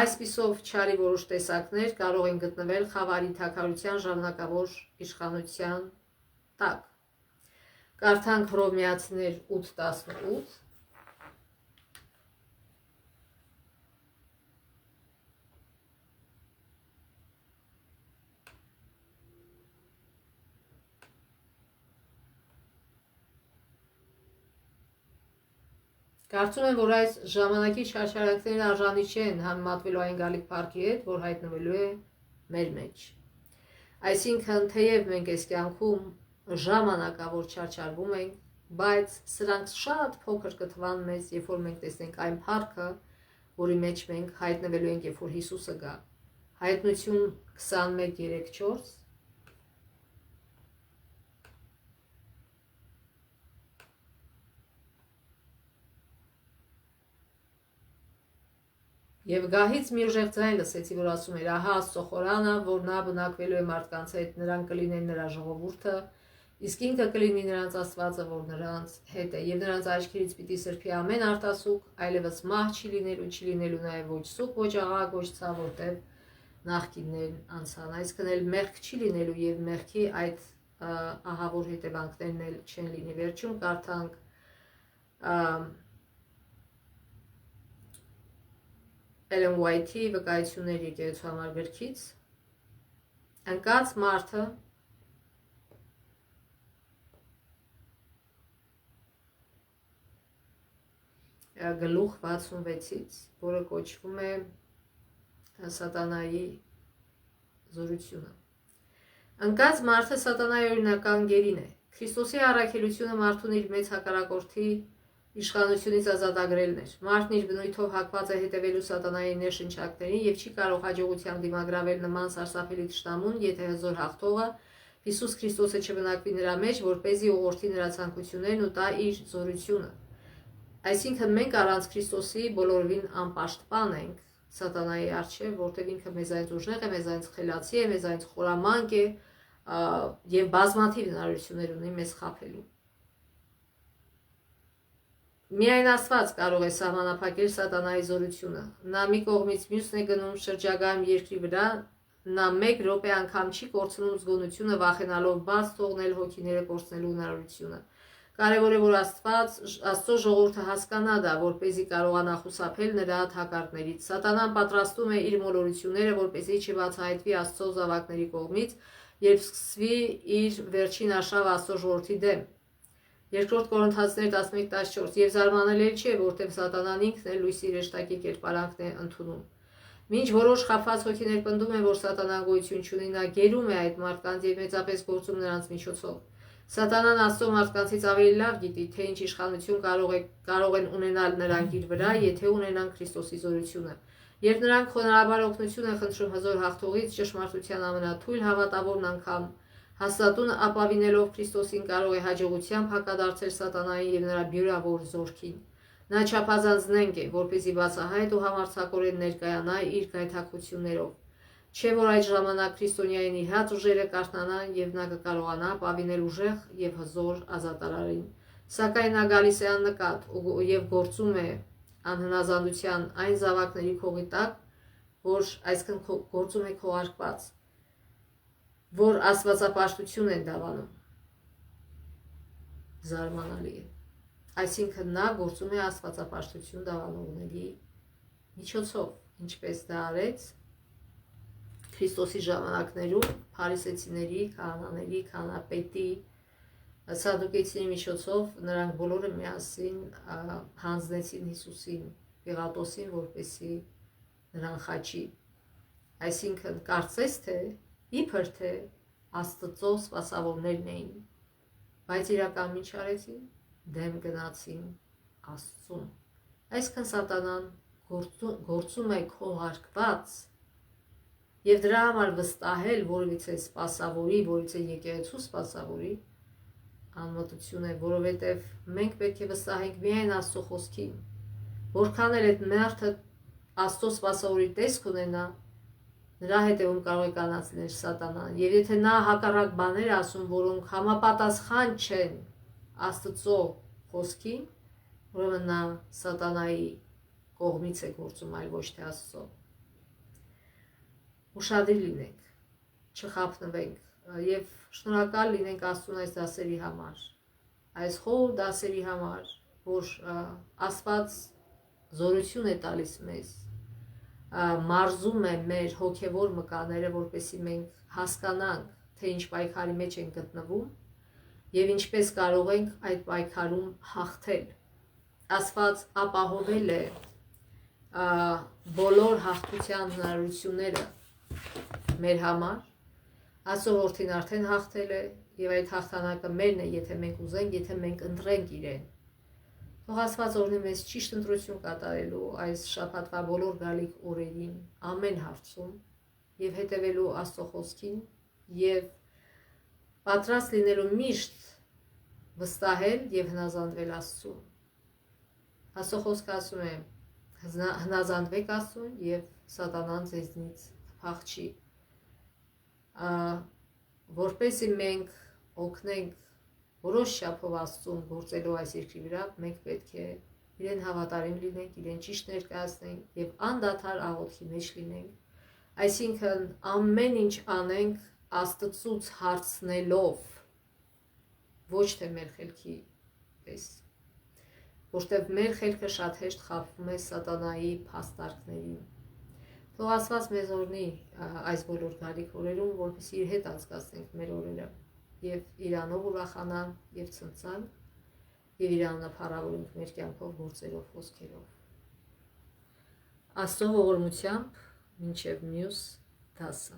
Այսպիսով չարի որոշ տեսակներ կարող են գտնվել խավարի թագավորության ժամանակավոր իշխանության տակ։ Կարդանք Հռոմեացիներ 8:18։ Կարծում եմ, որ այս ժամանակի չարչարանքներն արժանի չեն համեմատվելու այն գալիք փառքի հետ, որ հայտնվելու է մեր մեջ։ Այսինքն, թեև մենք այս կյանքում ժամանակավոր չարչարվում ենք, բայց սրանք շատ փոքր կթվան մեզ, երբ որ մենք տեսնենք այն փառքը, որի մեջ մենք հայտնվելու ենք, երբ որ Հիսուսը գա։ Հայտնություն 21:3-4 Եվ գահից մի ուժեղ ձայն լսեցի, որ ասում էր. ահա Աստծո խորանը, որ նա բնակվելու է մարդկանց հետ, նրանք կլինեն նրա ժողովուրդը, իսկ ինքը կլինի նրանց Աստվածը, որ նրանց հետ է, եւ նրանց աչքերից պիտի սրբի ամեն արտասուք, այլևս մահ չի լինելու նաեւ ոչ սուգ, ոչ աղաղակ, ոչ ցավ, որտեղ նախկիններն անցան, այսինքն էլ մեղք չի լինելու եւ մեղքի այդ ահավոր հետևանքներն էլ չեն լինի։ Վերջում կարդանք Էլեն Ուայթի վկայություններ եկեղեցու համար գրքից։ Ընկած մարդը գլուխ 66-ից, որը կոչվում է սատանայի զորությունը։ Ընկած մարդը սատանայի օրինական գերին է։ Քրիստոսի առաքելությունը մարդուն իր մեծ հակառակորդի իշխանությունից ազատագրելն էր։ Մարդն իր բնույթով հակված է հետևելու սատանայի ներշնչակներին եւ չի կարող հաջողությամբ դիմագրավել նման սարսափելի թշնամուն, եթե հզոր հաղթողը Հիսուս Քրիստոսը չբնակվի նրա մեջ, որպեսզի ուղղորդի նրա ցանկություններն ու տա իր զորությունը։ Այսինքն մենք առանց Քրիստոսի բոլորովին անպաշտպան ենք սատանայի առջև, որտեղ ինքը մեզանից ուժեղ է, մեզանից խելացի է, մեզանից խորամանկ է եւ բազմաթիվ հնարավորություններ ունի մեզ խաբելու։ Միայն Աստված կարող է սահմանափակել սատանայի զորությունը։ Նա մի կողմից մյուսն է գնում շրջագայում երկրի վրա, նա մեկ րոպե անգամ չի կորցնում զգոնությունը, վախենալով բաց թողնել հոգիները կորցնելու հնարավորությունը։ Կարևոր է, որ Աստծո ժողովուրդը հասկանա դա, որպեսզի կարողանա խուսափել նրա հակառակներից։ Սատանան պատրաստում է իր մոլորությունները, որպեսզի չբացահայտվի Աստծո զավակների կողմից, երբ սկսվի իր վերջին արշավ Աստծո ժողովրդի դեմ։ Երկրորդ Կորինթացիներ 11:14 Եվ զարմանալի չէ, որտեղ սատանան ինքն է լույսի հրեշտակի կերպարանքն է ընդունում։ Մինչ որոշ խաբված հոգիներ պնդում են, որ սատանան գոյություն չունի, նա գերում է այդ մարդկանց եւ մեծապես գործում նրանց միջոցով։ Սատանան Աստծո մարդկանցից ավելի լավ գիտի, թե ինչ իշխանություն կարող են ունենալ նրանք իր վրա, եթե ունենան Քրիստոսի զորությունը։ Երբ նրանք խոնարհաբար օգնություն են խնդրում հզոր հաղթողից, ճշմարտության ամենաթույլ հավատավորն անգամ հաստատուն ապավինելով Քրիստոսին կարող է հաջողությամբ հակադարձել սատանային եւ նրա բյուրավոր զորքին։ Նա չափազանցնենք է, որպեսզի բացահայտ ու համարձակորեն ներկայանա իր գայթակղություններով։ Չէ՞ որ այդ ժամանակ քրիստոնյային իր հատ ուժերը կարթնանան եւ նա կկարողանա պավինել ուժեղ եւ հզոր ազատարարին։ Սակայն նա գալիս է աննկատ եւ գործում է անհնազանդության այն զավակների քողի տակ, որ այսքան գործում է քողարկված, որ աստվածապաշտություն են դավանում։ Զարմանալի է։ Այսինքն նա գործում է աստվածապաշտություն դավանողների միջոցով, ինչպես դա արեց Քրիստոսի ժամանակներում փարիսեցիների, քահանաների, քահանապետի, սադուկեցիների միջոցով նրանք բոլորը միասին հանձնեցին Հիսուսին, Պիղատոսին, որպեսզի նրան խաչի։ Այսինքն կարծես թե իբր թե Աստծո սպասավորներն էին, բայց իրական ինչ արեցին, դեմ գնացին Աստծուն։ Այսինքն սատանան գործում է քողարկված եւ դրա համար վստահել որևիցե սպասավորի, որևիցե եկեղեցու սպասավորի անմտություն է, որովհետեւ մենք պետք է վստահենք միայն Աստծո խոսքին։ Որքան էլ այդ մարդը Աստծո սպասավորի տեսք ունենա, նրա հետևում կարող է կանացնել սատանան։ Եվ եթե նա հակառակ բաներ ասում, որոնք համապատասխան չեն Աստծո խոսքին, ուրեմն նա սատանայի կողմից է գործում, այլ ոչ թե Աստծո։ Ուշադիր լինենք, չխաբնվենք եւ շնորհակալ լինենք Աստծուն այս դասերի համար, այս խոր դասերի համար, որ Աստված զորություն է տալիս մեզ, մարզում է մեր հոգևոր մկանները, որպեսզի մենք հասկանանք, թե ինչ պայքարի մեջ ենք գտնվում եւ ինչպես կարող ենք այդ պայքարում հաղթել։ Աստված ապահովել է բոլոր հաղթության հնարավորությունները մեր համար, Աստծո որդին արդեն հաղթել է եւ այդ հաղթանակը մերն է, եթե մենք ուզենք, եթե մենք ընտրենք իրեն։ Թող Աստված օրհնի մեզ ճիշտ ընտրություն կատարելու այս շաբաթվա բոլոր գալիք օրերին, ամեն հարցում եւ հետեւելու Աստծո խոսքին եւ պատրաստ լինելու միշտ վստահել եւ հնազանդվել Աստծուն։ Աստծո խոսքը ասում է. հնազանդվեք Աստծուն եւ սատանան ձեզնից փախչի։ Որպեսզի մենք օգնենք որոշ չափով Աստծուն գործելու այս երկրի վրա, մենք պետք է իրեն հավատարիմ լինենք, իրեն ճիշտ ներկայացնենք եւ անդադար աղոթքի մեջ լինենք։ Այսինքն ամեն ինչ անենք Աստծուց հարցնելով, ոչ թե մեր խելքի պես, որտեղ մեր խելքը շատ հեշտ խաբվում է սատանայի փաստարկներին։ Թող Աստված մեզ օրհնի այս բոլոր գալիք օրերում, որպեսզի իր հետ անցկացնենք մեր օրերը եւ իրանով ուրախանանք եւ ցնցանք եւ իրանը փառավորենք մեր կյանքով, գործերով, խոսքերով։ Աստծո ողորմությամբ մինչև մյուս դասը։